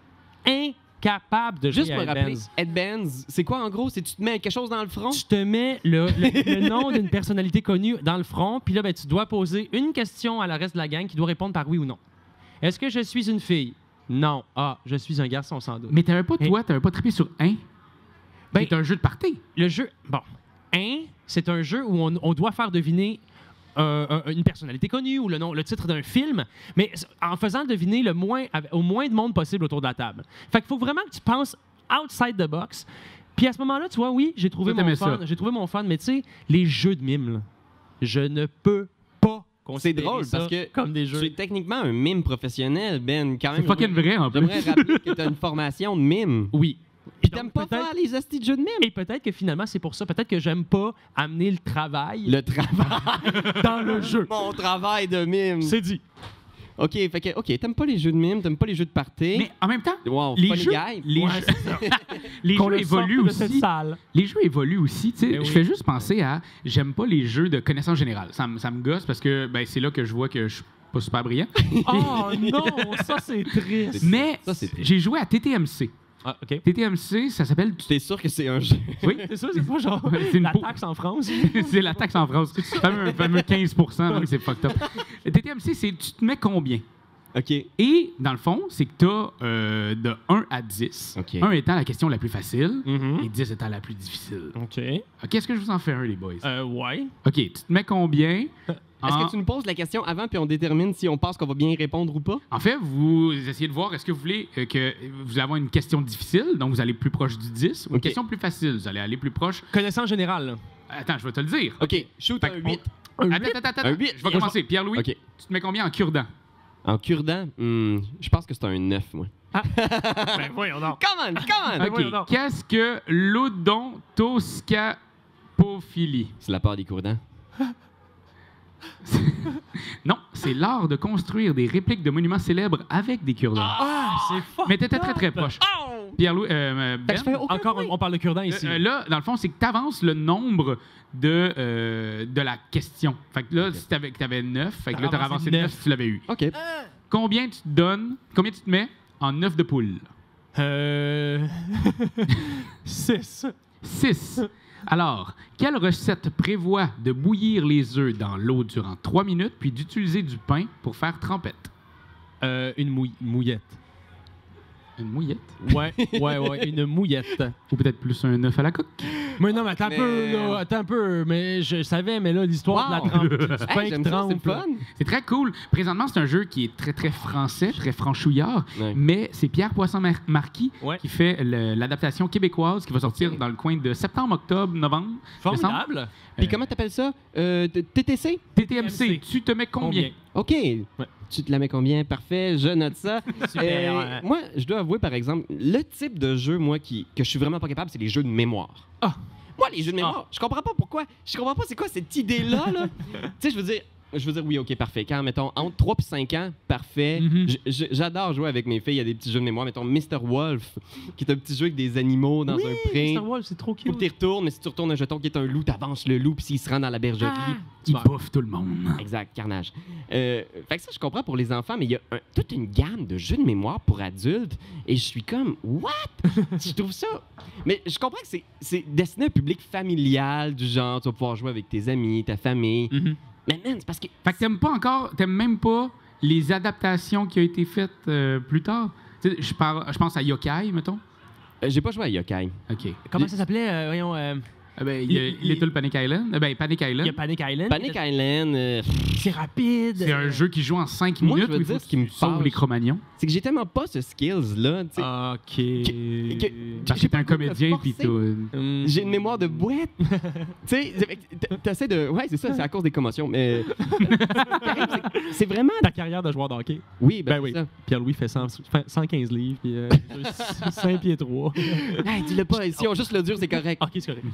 incapable de jouer Juste à pour rappeler, Headbands. Headbands, c'est quoi en gros? C'est tu te mets quelque chose dans le front? Tu te mets le nom d'une personnalité connue dans le front, puis là, ben, tu dois poser une question à la reste de la gang qui doit répondre par oui ou non. Est-ce que je suis une fille? Non. Ah, je suis un garçon sans doute. Mais t'avais pas trippé sur Ben, c'est un jeu de party. Le jeu, bon, c'est un jeu où on doit faire deviner une personnalité connue ou le titre d'un film, mais en faisant deviner au moins de monde possible autour de la table. Fait qu'il faut vraiment que tu penses outside the box. Puis à ce moment-là, tu vois, oui, j'ai trouvé Toi, t'aimais mon fun, mais tu sais, les jeux de mime, là, je ne peux pas C'est considérer drôle ça parce que comme des jeux. tu es techniquement un mime professionnel, Ben. Quand C'est même, fucking vrai, en plus. J'aimerais rappeler que tu as une formation de mime. Oui. Puis Donc, t'aimes pas peut-être- faire les hosties de jeux de mime. Et peut-être que finalement, c'est pour ça. Peut-être que j'aime pas amener le travail Le travail, dans le jeu. mon travail de mime. C'est dit. OK, fait que, OK, t'aimes pas les jeux de mime, t'aimes pas les jeux de party. Mais en même temps, Wow, les funny jeux, guy. les Ouais, jeux, c'est ça. les Qu'on jeux le sorte évoluent de cette aussi. salle. Les jeux évoluent aussi. Tu sais, Ben oui. Je fais juste penser à. J'aime pas les jeux de connaissance générale. Ça me gosse parce que ben, c'est là que je vois que je suis pas super brillant. Oh non, ça c'est triste. Mais Ça, c'est triste. j'ai joué à TTMC. Ah, OK. TTMC, ça s'appelle. T'es sûr que c'est un jeu? Oui, C'est ça, c'est pas genre Ouais, c'est une la peau. taxe en France. c'est la taxe en France. Un fameux 15%, donc c'est fucked up. TTMC, c'est tu te mets combien? OK. Et dans le fond, c'est que tu as de 1 à 10. OK. 1 étant la question la plus facile Mhm. et 10 étant la plus difficile. OK. OK, est-ce que je vous en fais un, les boys? Ouais. OK, tu te mets combien Est-ce que tu nous poses la question avant puis on détermine si on pense qu'on va bien répondre ou pas? En fait, vous essayez de voir, est-ce que vous voulez que vous avez une question difficile, donc vous allez plus proche du 10, ou une Ok. question plus facile, vous allez aller plus proche. Connaissance générale. Là. Attends, je vais te le dire. OK, shoot Fait un qu'on- 8. Attends. Un huit. Je vais commencer. Pierre-Louis, OK. tu te mets combien en cure-dent? En cure-dent, je pense que c'est un 9, moi. Ben voyons donc. Come on! voyons donc. OK. Qu'est-ce que l'odontoscapophilie? C'est la part des cure-dents. Non, c'est l'art de construire des répliques de monuments célèbres avec des cure-dents. Ah, c'est fort. Mais t'étais très proche. Pierre-Louis, Fait que je fais Ben, aucun Encore, point. on parle de cure-dent ici. là, dans le fond, c'est que tu avances le nombre de la question. Fait que là, si t'avais 9, fait que là, t'as T'as avancé avancé 9 si tu l'avais eu. OK. Combien tu te mets en œuf de poule? 6. 6. Alors, quelle recette prévoit de bouillir les œufs dans l'eau durant 3 minutes, puis d'utiliser du pain pour faire trempette? Une mouillette. Une mouillette? Ouais, une mouillette. Ou peut-être plus un œuf à la coque? Mais non, mais attends Mais- un peu, là, attends un peu. Mais je savais, mais là, l'histoire Wow. de la trempe, du pain Hey, qui j'aime ça, c'est trempe. le fun. C'est très cool. Présentement, c'est un jeu qui est très, très français, très franchouillard. Ouais. Mais c'est Pierre Poisson-Marquis Ouais. qui fait l'adaptation québécoise qui va sortir dans le coin de septembre, octobre, novembre. Formidable. Puis comment t'appelles ça? TTC? TTMC, tu te mets combien? OK. Tu te la mets combien? Parfait, je note ça. Super. Moi, je dois avouer, par exemple, le type de jeu, moi, que je suis vraiment pas capable, c'est les jeux de mémoire. Ah. Moi, les jeux de mémoire, je comprends pas pourquoi. Je comprends pas c'est quoi cette idée-là, là. Tu sais, je veux dire, oui, OK, parfait. Quand, mettons, entre 3 et 5 ans, parfait. Mhm. J'adore jouer avec mes filles. Il y a des petits jeux de mémoire. Mettons, Mr. Wolf, qui est un petit jeu avec des animaux dans un pré. Star Wars, c'est trop Faut cute. que tu retournes, mais si tu retournes un jeton qui est un loup, t'avances le loup, puis s'il se rend dans la bergerie. Il bouffe tout le monde. Exact, carnage. Fait que ça, je comprends pour les enfants, mais il y a toute une gamme de jeux de mémoire pour adultes, et je suis comme, what? Je trouve ça... Mais je comprends que c'est destiné à un public familial, du genre, tu vas pouvoir jouer avec tes amis, ta famille. Mhm. Mais man, c'est parce que... Fait que t'aimes même pas les adaptations qui ont été faites plus tard? Tu sais, je pense à Yokai, mettons. J'ai pas joué à Yokai. OK. Comment ça s'appelait? Voyons, Il y a Little Panic Island. Panic il y a Island. Panic Island. Panic Island, C'est rapide. C'est un jeu qui joue en 5 Moi, minutes je veux où il dire, faut ce qui me que tu sauves fâche- les Cro-Magnons. c'est que j'ai tellement pas ce skills-là, tu sais. OK. Parce que j'ai t'es un pas le goût de comédien puis forcer. t'as... J'ai une mémoire de boîte. Tu sais, t'essaies de... Ouais, c'est ça, c'est à cause des commotions, mais... c'est vraiment... Ta carrière de joueur de hockey. Oui, Ben ben, oui. c'est ça. Pierre-Louis fait 115 livres, puis 5 pieds 3. Hey, dis-le pas, si on juste le dur, c'est correct. OK, c'est correct.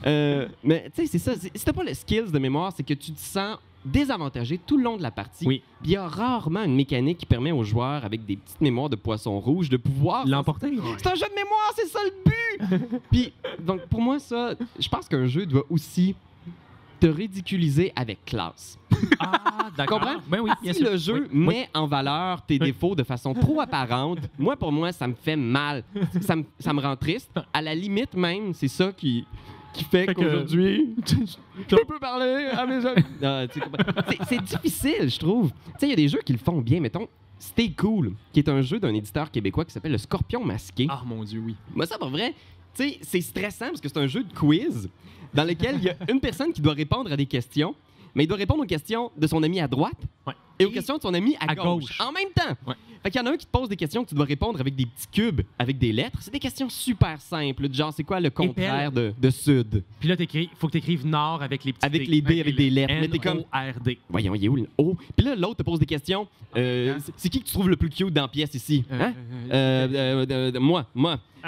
Mais tu sais, c'est ça. Si t'as pas le skills de mémoire, c'est que tu te sens désavantagé tout le long de la partie. Oui. Puis il y a rarement une mécanique qui permet aux joueurs, avec des petites mémoires de poisson rouge, de pouvoir... L'emporter? C'est un jeu de mémoire, c'est ça le but! Puis, donc, pour moi, ça, je pense qu'un jeu doit aussi te ridiculiser avec classe. Ah, d'accord. Comprends? Ben oui, bien Si sûr. le jeu Oui, oui. met en valeur tes défauts de façon trop apparente, pour moi, ça me fait mal. Ça me rend triste. À la limite même, c'est ça qui fait Fait que- qu'aujourd'hui, je peux parler à mes amis. Ah, tu sais, c'est difficile, je trouve. Tu sais, il y a des jeux qui le font bien. Mettons, Stay Cool, qui est un jeu d'un éditeur québécois qui s'appelle Le Scorpion Masqué. Ah, mon Dieu, oui. Moi, ça, pour vrai, tu sais, c'est stressant parce que c'est un jeu de quiz dans lequel il y a une personne qui doit répondre à des questions, mais il doit répondre aux questions de son ami à droite Ouais. et aux questions de son ami à gauche. gauche. En même temps. Ouais. Fait qu'il y en a un qui te pose des questions que tu dois répondre avec des petits cubes, avec des lettres. C'est des questions super simples, du genre, c'est quoi le contraire de sud? Puis là, faut que tu écrives Nord avec les petits Avec les D, avec des lettres. Là, t'es comme, N-O-R-D. voyons, il est où le O? Puis là, l'autre te pose des questions. C'est qui que tu trouves le plus cute dans la pièce ici? Hein? Moi.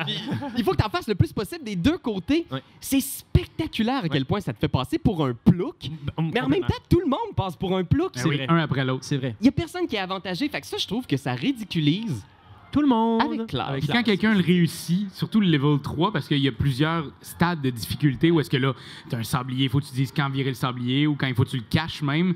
Puis, il faut que tu en fasses le plus possible des deux côtés. Ouais. C'est spectaculaire à quel point ça te fait passer pour un plouc. Mais en même temps, tout le monde passe pour un plouc. Ben oui, vrai. un après l'autre. C'est vrai. Il n'y a personne qui est avantagé. Fait que ça, je trouve que ça ridiculise. Tout le monde. Avec classe. Puis quand quelqu'un le réussit, surtout le level 3, parce qu'il y a plusieurs stades de difficulté où est-ce que là, t'as un sablier, il faut que tu dises quand virer le sablier ou quand il faut que tu le caches même.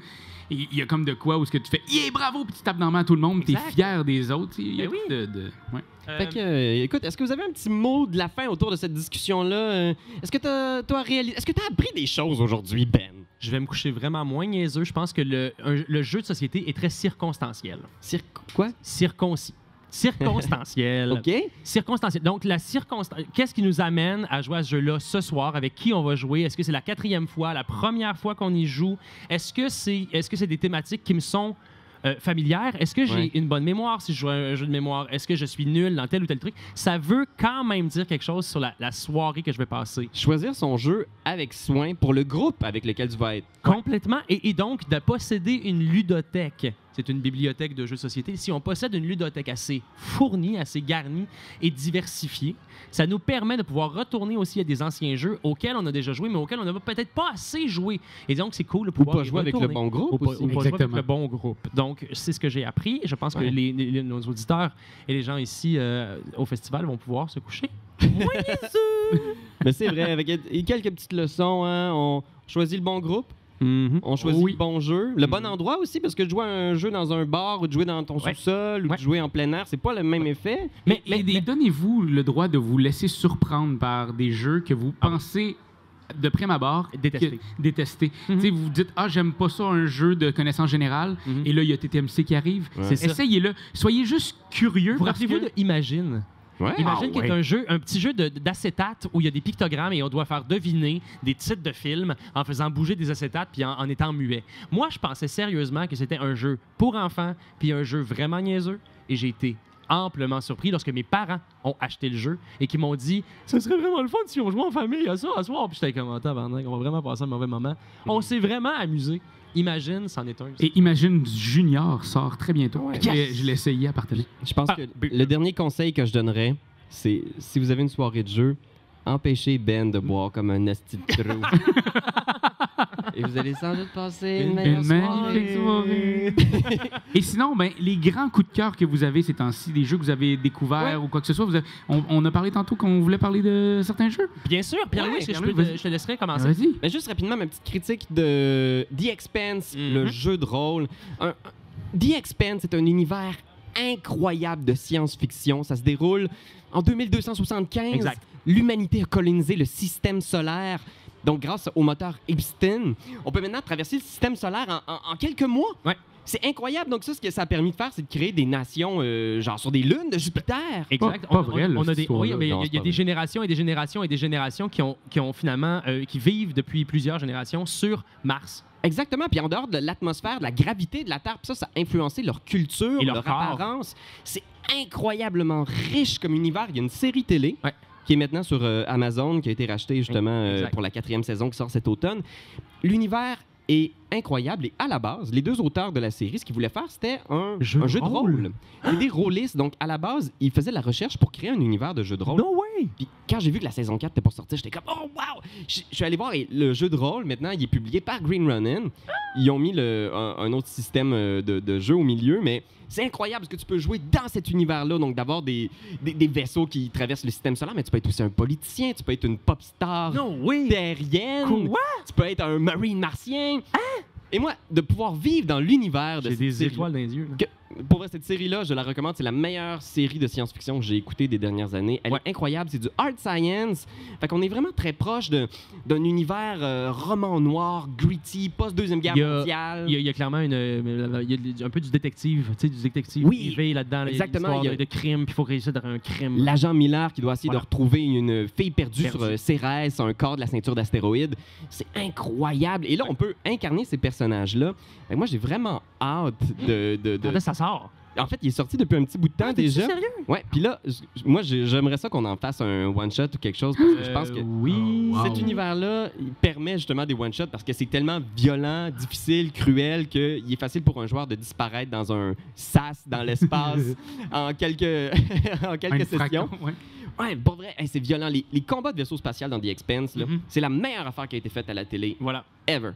Et il y a comme de quoi où est-ce que tu fais « Yeah, bravo! » puis tu tapes dans la main à tout le monde, t'es Exact. fier des autres. Il y a Ben oui. ouais. Fait que, écoute, est-ce que vous avez un petit mot de la fin autour de cette discussion-là? Est-ce que est-ce que t'as appris des choses aujourd'hui, Ben? Je vais me coucher vraiment moins niaiseux. Je pense que le jeu de société est très circonstanciel. Quoi? Circoncis. circonstanciel. OK? Circonstanciel. Donc, qu'est-ce qui nous amène à jouer à ce jeu-là ce soir? Avec qui on va jouer? Est-ce que c'est la 4e fois, la première fois qu'on y joue? Est-ce que c'est des thématiques qui me sont familières? Est-ce que j'ai une bonne mémoire si je joue à un jeu de mémoire? Est-ce que je suis nul dans tel ou tel truc? Ça veut quand même dire quelque chose sur la soirée que je vais passer. Choisir son jeu avec soin pour le groupe avec lequel tu vas être. Complètement. Et donc, de posséder une ludothèque. C'est une bibliothèque de jeux de société. Si on possède une ludothèque assez fournie, assez garnie et diversifiée, ça nous permet de pouvoir retourner aussi à des anciens jeux auxquels on a déjà joué, mais auxquels on n'a peut-être pas assez joué. Et donc, c'est cool de pouvoir pas jouer avec le bon groupe aussi. Ou pas jouer avec le bon groupe. Donc, c'est ce que j'ai appris. Je pense que nos auditeurs et les gens ici au festival vont pouvoir se coucher. Mais c'est vrai, avec quelques petites leçons, hein, on choisit le bon groupe. On choisit le bon jeu. Le bon endroit aussi, parce que de jouer à un jeu dans un bar ou de jouer dans ton sous-sol ou de jouer en plein air, c'est pas le même effet. Mais donnez-vous le droit de vous laisser surprendre par des jeux que vous pensez, de prime abord, détester. Tu sais, vous vous dites, j'aime pas ça, un jeu de connaissance générale, et là, il y a TTMC qui arrive. Essayez-le. Soyez juste curieux. Vous rappelez-vous de Imagine? Ouais. Imagine qu'il y a un petit jeu d'acétate où il y a des pictogrammes et on doit faire deviner des titres de films en faisant bouger des acétates puis en étant muet. Moi, je pensais sérieusement que c'était un jeu pour enfants puis un jeu vraiment niaiseux et j'ai été amplement surpris lorsque mes parents ont acheté le jeu et qui m'ont dit « Ce serait vraiment le fun si on jouait en famille à ça à soir. » Puis j'étais comme « Tabarnak, on va vraiment passer un mauvais moment. » On s'est vraiment amusé. Imagine, c'en est un. Et Imagine Junior sort très bientôt. Je l'ai essayé à partager. Je pense que le dernier conseil que je donnerais, c'est si vous avez une soirée de jeu, empêchez Ben de boire comme un asti de trou. Et vous allez sans doute passer une meilleure soirée. Et sinon, les grands coups de cœur que vous avez ces temps-ci, des jeux que vous avez découverts ou quoi que ce soit, on a parlé tantôt qu'on voulait parler de certains jeux. Bien sûr, Pierre-Louis, je te laisserai commencer. Vas-y. Mais juste rapidement, ma petite critique de The Expanse, le jeu de rôle. The Expanse, c'est un univers incroyable de science-fiction. Ça se déroule en 2275. Exact. L'humanité a colonisé le système solaire. Donc, grâce au moteur Epstein, on peut maintenant traverser le système solaire en quelques mois. Ouais. C'est incroyable. Donc, ça, ce que ça a permis de faire, c'est de créer des nations, genre sur des lunes de Jupiter. Exact. Pas vrai, on a des, oui, mais Non, il y a des générations et des générations et des générations qui ont finalement, qui vivent depuis plusieurs générations sur Mars. Exactement. Puis en dehors de l'atmosphère, de la gravité de la Terre, puis ça a influencé leur culture, Et leur leur corps. apparence. C'est incroyablement riche comme univers. Il y a une série télé qui est maintenant sur Amazon, qui a été rachetée justement pour la 4e saison qui sort cet automne. L'univers est incroyable et à la base, les deux auteurs de la série, ce qu'ils voulaient faire, c'était un jeu de rôle. Et des rôlistes. Donc, à la base, ils faisaient de la recherche pour créer un univers de jeu de rôle. No way! Puis quand j'ai vu que la saison 4 n'était pas sortie, j'étais comme « Oh, wow! » Je suis allé voir et le jeu de rôle, maintenant, il est publié par Green Ronin. Ils ont mis un autre système de jeu au milieu, mais c'est incroyable parce que tu peux jouer dans cet univers-là, donc d'avoir des vaisseaux qui traversent le système solaire, mais tu peux être aussi un politicien, tu peux être une pop star terrienne, Quoi? tu peux être un marine martien. Et moi, de pouvoir vivre dans l'univers de J'ai cette des série, étoiles dans les yeux. Là. pour vrai, cette série-là, je la recommande. C'est la meilleure série de science-fiction que j'ai écoutée des dernières années. Elle est incroyable. C'est du hard science. Fait qu'on est vraiment très proche d'un univers roman noir, gritty, post-Deuxième Guerre mondiale. Il y a clairement il y a un peu du détective, tu sais, du détective privé là-dedans. Là, exactement. Il y a de crime, puis il faut réussir dans un crime. L'agent Miller qui doit essayer de retrouver une fille perdue sur Cérès, un corps de la ceinture d'astéroïdes. C'est incroyable. Et là, on peut incarner ces personnages-là. Fait que moi, j'ai vraiment hâte de... Quand ça sort? En fait, il est sorti depuis un petit bout de temps déjà. Sérieux? Ouais, puis là, moi, j'aimerais ça qu'on en fasse un one-shot ou quelque chose, parce que je pense que cet univers-là, il permet justement des one-shots parce que c'est tellement violent, difficile, cruel, qu'il est facile pour un joueur de disparaître dans un sas dans l'espace en quelques sessions. Ouais, pour vrai, c'est violent. Les combats de vaisseaux spatials dans The Expanse, c'est la meilleure affaire qui a été faite à la télé. Voilà. Ever.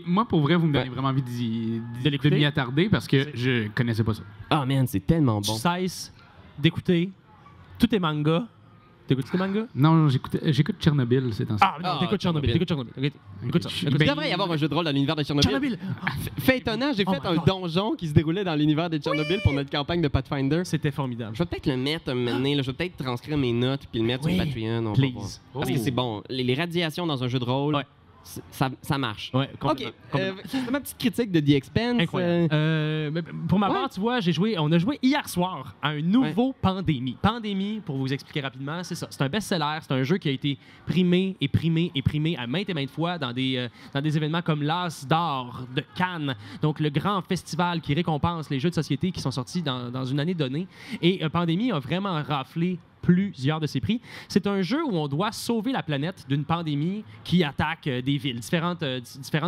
Moi, pour vrai, vous me donnez vraiment envie de m'y attarder parce que je connaissais pas ça. Ah, man, c'est tellement bon. Tu cesses d'écouter tous tes mangas. T'écoutes tes mangas? Non, j'écoute Tchernobyl ces temps-ci. Ah, non, t'écoutes Tchernobyl. Écoute ça. Il devrait y avoir un jeu de rôle dans l'univers de Tchernobyl. Fait étonnant, j'ai fait un donjon qui se déroulait dans l'univers de Tchernobyl pour notre campagne de Pathfinder. C'était formidable. Je vais peut-être le mettre un moment donné, là. Je vais peut-être transcrire mes notes puis le mettre sur Patreon. On va voir. Parce que c'est bon. Les radiations dans un jeu de rôle, ça marche. Ouais, OK. C'est ma petite critique de The Expanse. Incroyable. Mais pour ma part, tu vois, on a joué hier soir à un nouveau Pandémie. Pandémie, pour vous expliquer rapidement, c'est ça. C'est un best-seller. C'est un jeu qui a été primé à maintes et maintes fois dans des événements comme l'As d'or de Cannes, donc le grand festival qui récompense les jeux de société qui sont sortis dans une année donnée. Et Pandémie a vraiment raflé plusieurs de ses prix. C'est un jeu où on doit sauver la planète d'une pandémie qui attaque des villes, différentes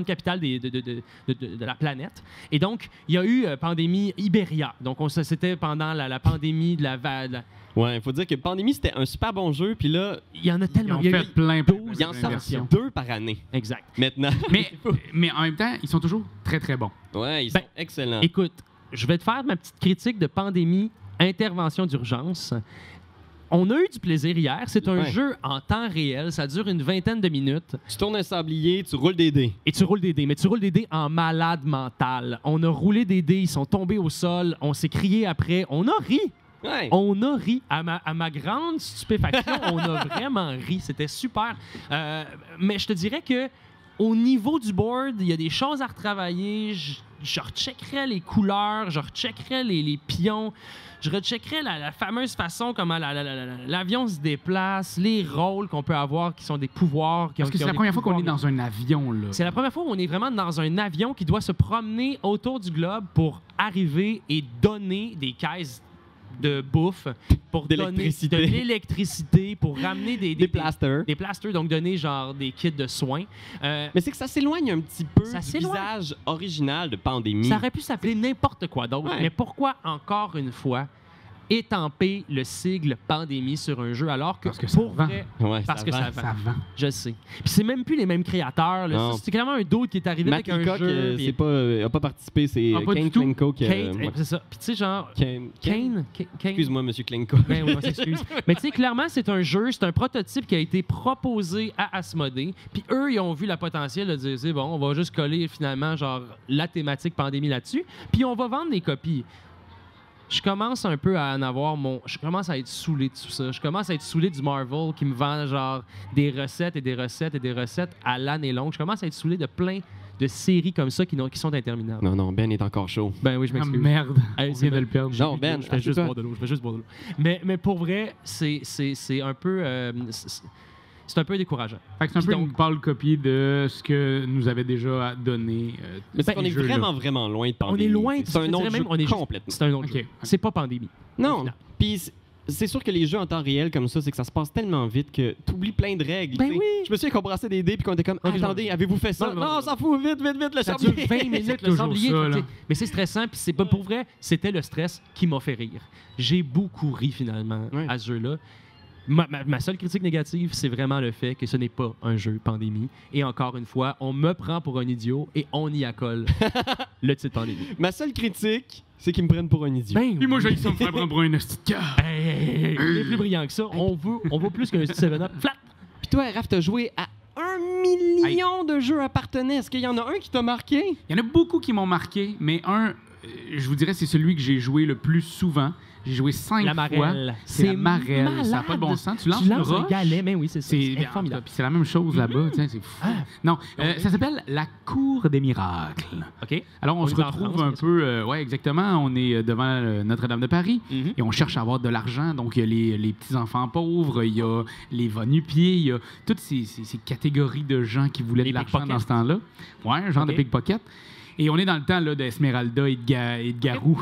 capitales de la planète. Et donc, il y a eu pandémie Iberia. Donc, c'était pendant la pandémie de la Ouais, il faut dire que Pandémie, c'était un super bon jeu. Puis là, il y en a tellement. Ils ont fait plein ils en sortent 2 par année. Exact. Maintenant. Mais en même temps, ils sont toujours très, très bons. Ouais, ils sont excellents. Écoute, je vais te faire ma petite critique de Pandémie, intervention d'urgence. On a eu du plaisir hier. C'est un jeu en temps réel. Ça dure une vingtaine de minutes. Tu tournes un sablier, tu roules des dés. Et tu roules des dés. Mais tu roules des dés en malade mental. On a roulé des dés, ils sont tombés au sol. On s'est crié après. On a ri. Ouais. On a ri. À ma grande stupéfaction, on a vraiment ri. C'était super. Mais je te dirais que au niveau du board, il y a des choses à retravailler. Je recheckerais les couleurs, je recheckerais les pions, je recheckerais la fameuse façon comment l'avion se déplace, les rôles qu'on peut avoir qui sont des pouvoirs. Parce que c'est la première fois qu'on est dans un avion, là. C'est la première fois où on est vraiment dans un avion qui doit se promener autour du globe pour arriver et donner des caisses de bouffe, pour donner de l'électricité, pour ramener des plasters. Des plasters, donc donner genre des kits de soins. Mais c'est que ça s'éloigne un petit peu du visage original de Pandémie. Ça aurait pu s'appeler n'importe quoi d'autre, mais pourquoi, encore une fois, étamper le sigle Pandémie sur un jeu alors que pour vrai, parce que ça vend. Je sais. Puis c'est même plus les mêmes créateurs. Là. C'est clairement un d'autre qui est arrivé avec un jeu. n'a pas participé, c'est Kane Klenko qui c'est ça. Puis tu sais, genre... Kane? Excuse-moi, monsieur Klenko. Ben oui, on s'excuse. Mais tu sais, clairement, c'est un jeu, c'est un prototype qui a été proposé à Asmodée. Puis eux, ils ont vu la potentiel de dire, c'est bon, on va juste coller finalement genre la thématique Pandémie là-dessus. Puis on va vendre des copies. Je commence un peu à en avoir je commence à être saoulé de tout ça. Je commence à être saoulé du Marvel qui me vend genre des recettes et des recettes et des recettes à l'année longue. Je commence à être saoulé de plein de séries comme ça qui sont interminables. Non, Ben est encore chaud. Ben oui, je m'excuse. Ah, merde, on vient de le perdre. Non, Ben, je fais juste boire de l'eau. Mais pour vrai, c'est un peu... c'est un peu décourageant. Fait que c'est un peu une pâle copie de ce que nous avait déjà donné. Mais c'est qu'on est vraiment loin de Pandémie. On est loin. C'est un autre jeu complètement. C'est un autre jeu. C'est pas Pandémie. Non. Puis c'est sûr que les jeux en temps réel comme ça, c'est que ça se passe tellement vite que tu oublies plein de règles. Ben oui. Je me souviens qu'on brassait des dés puis qu'on était comme attendez, avez-vous fait ça? Non, on s'en fout, vite, le ça sablier. dure 20 minutes, le sablier. Mais c'est stressant, puis c'est pas pour vrai, c'était le stress qui m'a fait rire. J'ai beaucoup ri finalement à ce jeu-là. Ma seule critique négative, c'est vraiment le fait que ce n'est pas un jeu Pandémie. Et encore une fois, on me prend pour un idiot et on y accole le titre Pandémie. Ma seule critique, c'est qu'ils me prennent pour un idiot. Puis moi, j'ai ça me faire prendre pour un hostie de cœur. On est plus brillant que ça. On veut plus qu'un 7-Up. Flat! Puis toi, Raph, t'as joué à 1 million de jeux appartenaient. Est-ce qu'il y en a un qui t'a marqué? Il y en a beaucoup qui m'ont marqué, mais je vous dirais, c'est celui que j'ai joué le plus souvent. J'ai joué 5 fois. C'est la marelle. Malade. Ça n'a pas de bon sens. Tu lances un galet, mais oui, c'est formidable. Puis c'est la même chose là-bas. Tiens, c'est fou. Non, ça s'appelle La Cour des miracles. OK. Alors, on se retrouve un peu... oui, exactement. On est devant Notre-Dame de Paris et on cherche à avoir de l'argent. Donc, il y a les petits-enfants pauvres, il y a les va-nu-pieds, il y a toutes ces catégories de gens qui voulaient de l'argent dans ce temps-là. Oui, un genre de pickpocket. Et on est dans le temps là, d'Esmeralda et de Garou.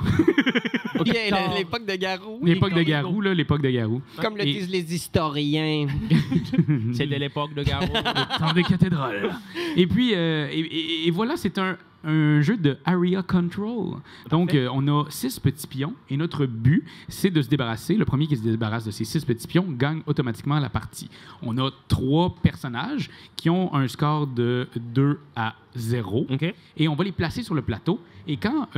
OK, l'époque de Garou. L'époque de Garou, là, l'époque de Garou. Comme le disent les historiens. C'était l'époque de Garou. Le temps des cathédrales. Et puis, et voilà, c'est un jeu de area control. Donc, on a 6 petits pions et notre but, c'est de se débarrasser. Le premier qui se débarrasse de ces 6 petits pions gagne automatiquement la partie. On a 3 personnages qui ont un score de 2 à 0 et on va les placer sur le plateau. Et quand...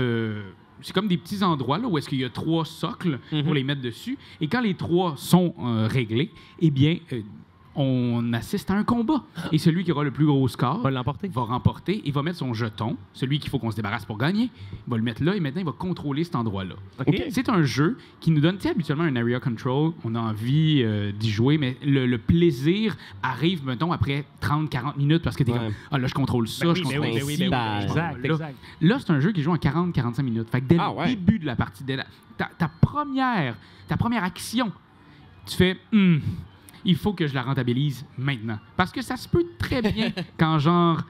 c'est comme des petits endroits là, où est-ce qu'il y a 3 socles pour les mettre dessus. Et quand les 3 sont réglés, eh bien... on assiste à un combat. Et celui qui aura le plus gros score Va l'emporter. va remporter. Il va mettre son jeton, celui qu'il faut qu'on se débarrasse pour gagner. Il va le mettre là et maintenant, il va contrôler cet endroit-là. OK. C'est un jeu qui nous donne, tu sais, habituellement un area control, on a envie d'y jouer, mais le plaisir arrive, mettons, après 30-40 minutes parce que t'es comme, ah là, je contrôle ça, je contrôle ça. Exact, exact. Là, c'est un jeu qui joue en 40-45 minutes. Fait que dès Ah le ouais. début de la partie, dès ta première action, tu fais il faut que je la rentabilise maintenant. Parce que ça se peut très bien qu'en genre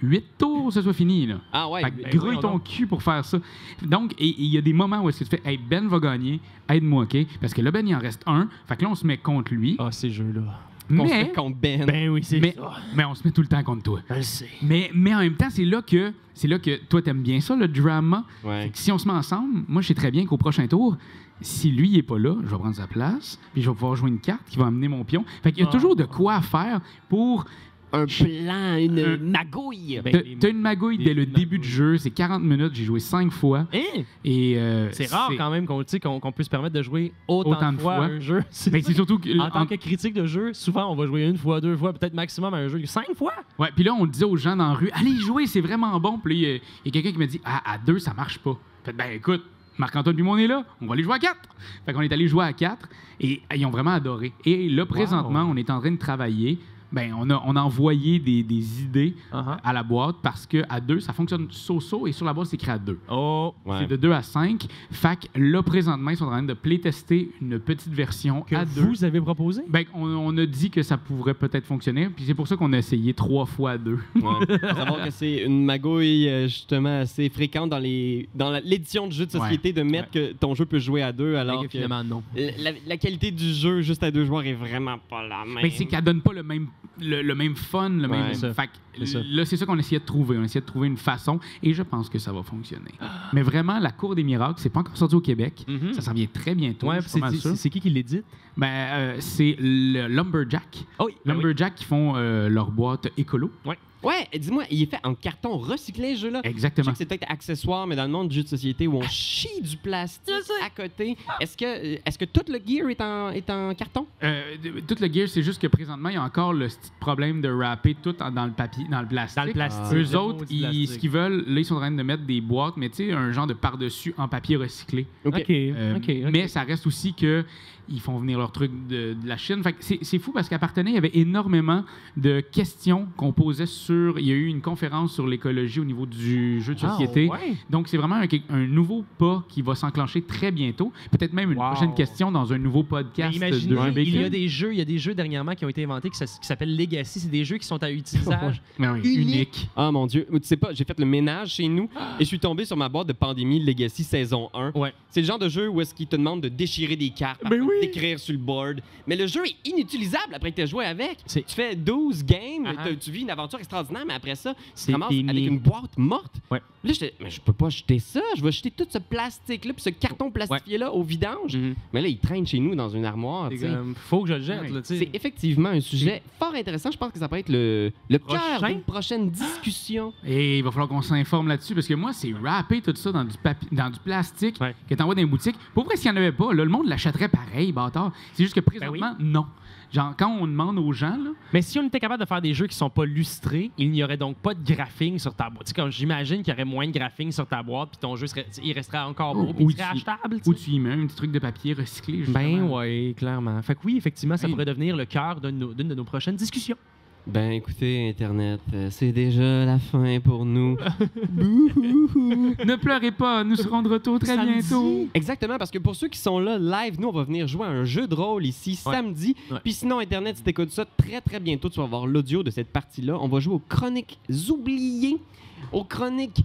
8 tours, ce soit fini. Là. Ah ouais. Fait que grouille ton cul pour faire ça. Donc, il y a des moments où est-ce que tu fais hey, Ben va gagner, aide-moi, OK? Parce que là, Ben, il en reste un. Fait que là, on se met contre lui. Ah, ces jeux-là. On se Mais, met contre Ben. Ben oui, c'est mais, ça. mais on se met tout le temps contre toi. Je le sais. Mais en même temps, c'est là que toi, t'aimes bien ça, le drama. Ouais. Fait que si on se met ensemble, moi, je sais très bien qu'au prochain tour, si lui, il est pas là, je vais prendre sa place, puis je vais pouvoir jouer une carte qui va amener mon pion. Fait qu'il y a toujours de quoi faire pour... Un plan, une magouille. Ben, T'as une magouille dès le début du jeu, c'est 40 minutes, j'ai joué 5 fois. Hein? Et C'est rare quand même qu'on peut se permettre de jouer autant Autant de de fois fois. un jeu. Mais c'est surtout que... En tant que critique de jeu, souvent on va jouer une fois, deux fois, peut-être maximum à un jeu 5 fois. Ouais, puis là, on disait aux gens dans la rue, allez jouer, c'est vraiment bon. Puis là, il y a quelqu'un qui me dit, à 2, ça marche pas. Fait ben écoute, Marc-Antoine Dumont est là, on va aller jouer à 4. Fait qu'on est allé jouer à 4 et ils ont vraiment adoré. Et là, présentement, on est en train de travailler. Ben, on a envoyé des idées à la boîte parce qu'à 2, ça fonctionne so-so et sur la boîte, c'est écrit à 2. Oh, Ouais. C'est de 2 à 5. Fait que là, présentement, ils sont en train de playtester une petite version que à 2. vous avez proposé? Ben, on a dit que ça pourrait peut-être fonctionner, puis c'est pour ça qu'on a essayé 3 fois à 2. Ouais. Faut savoir que c'est une magouille justement assez fréquente dans l'édition de jeux de société de mettre que ton jeu peut jouer à 2 alors que Finalement, non. la qualité du jeu juste à 2 joueurs est vraiment pas la même. Mais c'est qu'elle donne pas le même fun, le même. c'est ça. Fait que C'est ça. là, c'est ça qu'on essayait de trouver. On essayait de trouver une façon, et je pense que ça va fonctionner. Mais vraiment, la Cour des miracles, c'est pas encore sorti au Québec. Mhm. Ça s'en vient très bientôt. Ouais, je suis pas mal sûr. c'est qui l'édite? Ben, c'est le Lumberjack. Oh, oui. Lumberjack qui font leur boîte écolo. Ouais, dis-moi, il est fait en carton recyclé ce jeu-là. Je sais Exactement. que c'est peut-être accessoire, mais dans le monde du jeu de société où on chie du plastique à côté, est-ce que tout le gear est en carton? Tout le gear, c'est juste que présentement, il y a encore le petit problème de wrapper tout dans le papier, dans le plastique. Dans le plastique. Eux Le autres, maudit plastique. ce qu'ils veulent, là, ils sont en train de mettre des boîtes, mais tu sais, un genre de par-dessus en papier recyclé. OK. OK. Mais ça reste aussi que ils font venir leurs trucs de la Chine. Fait que c'est fou parce qu'à Partenay, il y avait énormément de questions qu'on posait sur... Il y a eu une conférence sur l'écologie au niveau du jeu de société. Ah, ouais. Donc, c'est vraiment un nouveau pas qui va s'enclencher très bientôt. Peut-être même une Wow. prochaine question dans un nouveau podcast. Mais imaginez, de Jeux il y a Bacon. des jeux dernièrement qui ont été inventés qui s'appellent Legacy. C'est des jeux qui sont à utilisage Mais oui, unique. Ah mon Dieu, tu sais pas, j'ai fait le ménage chez nous et je suis tombé sur ma boîte de Pandémie Legacy saison 1. Ouais. C'est le genre de jeu où est-ce qu'il te demande de déchirer des cartes, Ben oui. d'écrire sur le board. Mais le jeu est inutilisable après que tu as joué avec. C'est- Tu fais 12 games, Uh-huh. tu vis une aventure extraordinaire, mais après ça, tu C'est te ramasses fini. avec une boîte morte. Ouais. Là, mais je peux pas jeter ça. Je vais jeter tout ce plastique-là puis ce carton plastifié-là au vidange. Mhm. Mais là, il traîne chez nous dans une armoire. tu sais. Faut que je le jette, Ouais. là, tu sais. C'est effectivement un sujet fort intéressant. Je pense que ça peut être le cœur Prochain? d'une prochaine discussion. Et il va falloir qu'on s'informe là-dessus parce que moi, c'est wrapper tout ça dans du papier, dans du plastique Ouais. que t'envoies dans les boutiques. Pour vrai, s'il n'y en avait pas, là, le monde l'achèterait pareil, bâtard. C'est juste que présentement, non. Genre, quand on demande aux gens, là, Mais si on était capable de faire des jeux qui sont pas lustrés, il n'y aurait donc pas de graphing sur ta boîte. Tu sais, comme j'imagine qu'il y aurait moins de graphing sur ta boîte, puis ton jeu il resterait encore beau, puis Ou il serait tu- achetable. tu où sais. tu y mets un petit truc de papier recyclé. Ben justement. ouais, clairement. Fait que oui, effectivement, ça Oui. pourrait devenir le cœur d'une de nos prochaines discussions. Ben écoutez, Internet, c'est déjà la fin pour nous. Bouhouhou. Ne pleurez pas, nous serons de retour très Samedi. bientôt. Exactement, parce que pour ceux qui sont là live, nous, on va venir jouer à un jeu de rôle ici Ouais. samedi. Ouais. Puis sinon, Internet, si t'écoutes ça, très très bientôt, tu vas avoir l'audio de cette partie-là. On va jouer aux Chroniques oubliées. Aux Chroniques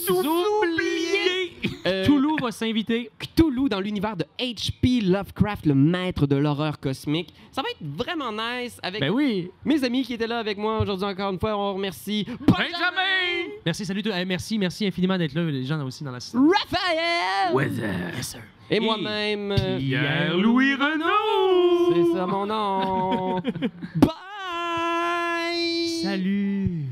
oubliées. Toulouse va s'inviter. Cthulhu dans l'univers de H.P. Lovecraft, le maître de l'horreur cosmique. Ça va être vraiment nice avec Ben oui. mes amis qui étaient là avec moi aujourd'hui encore une fois. On remercie Benjamin! Merci, salut. Merci infiniment d'être là, les gens aussi dans la salle. Raphaël Yes, sir. et moi-même. Pierre-Louis Renaud! C'est ça mon nom. Bye! Salut.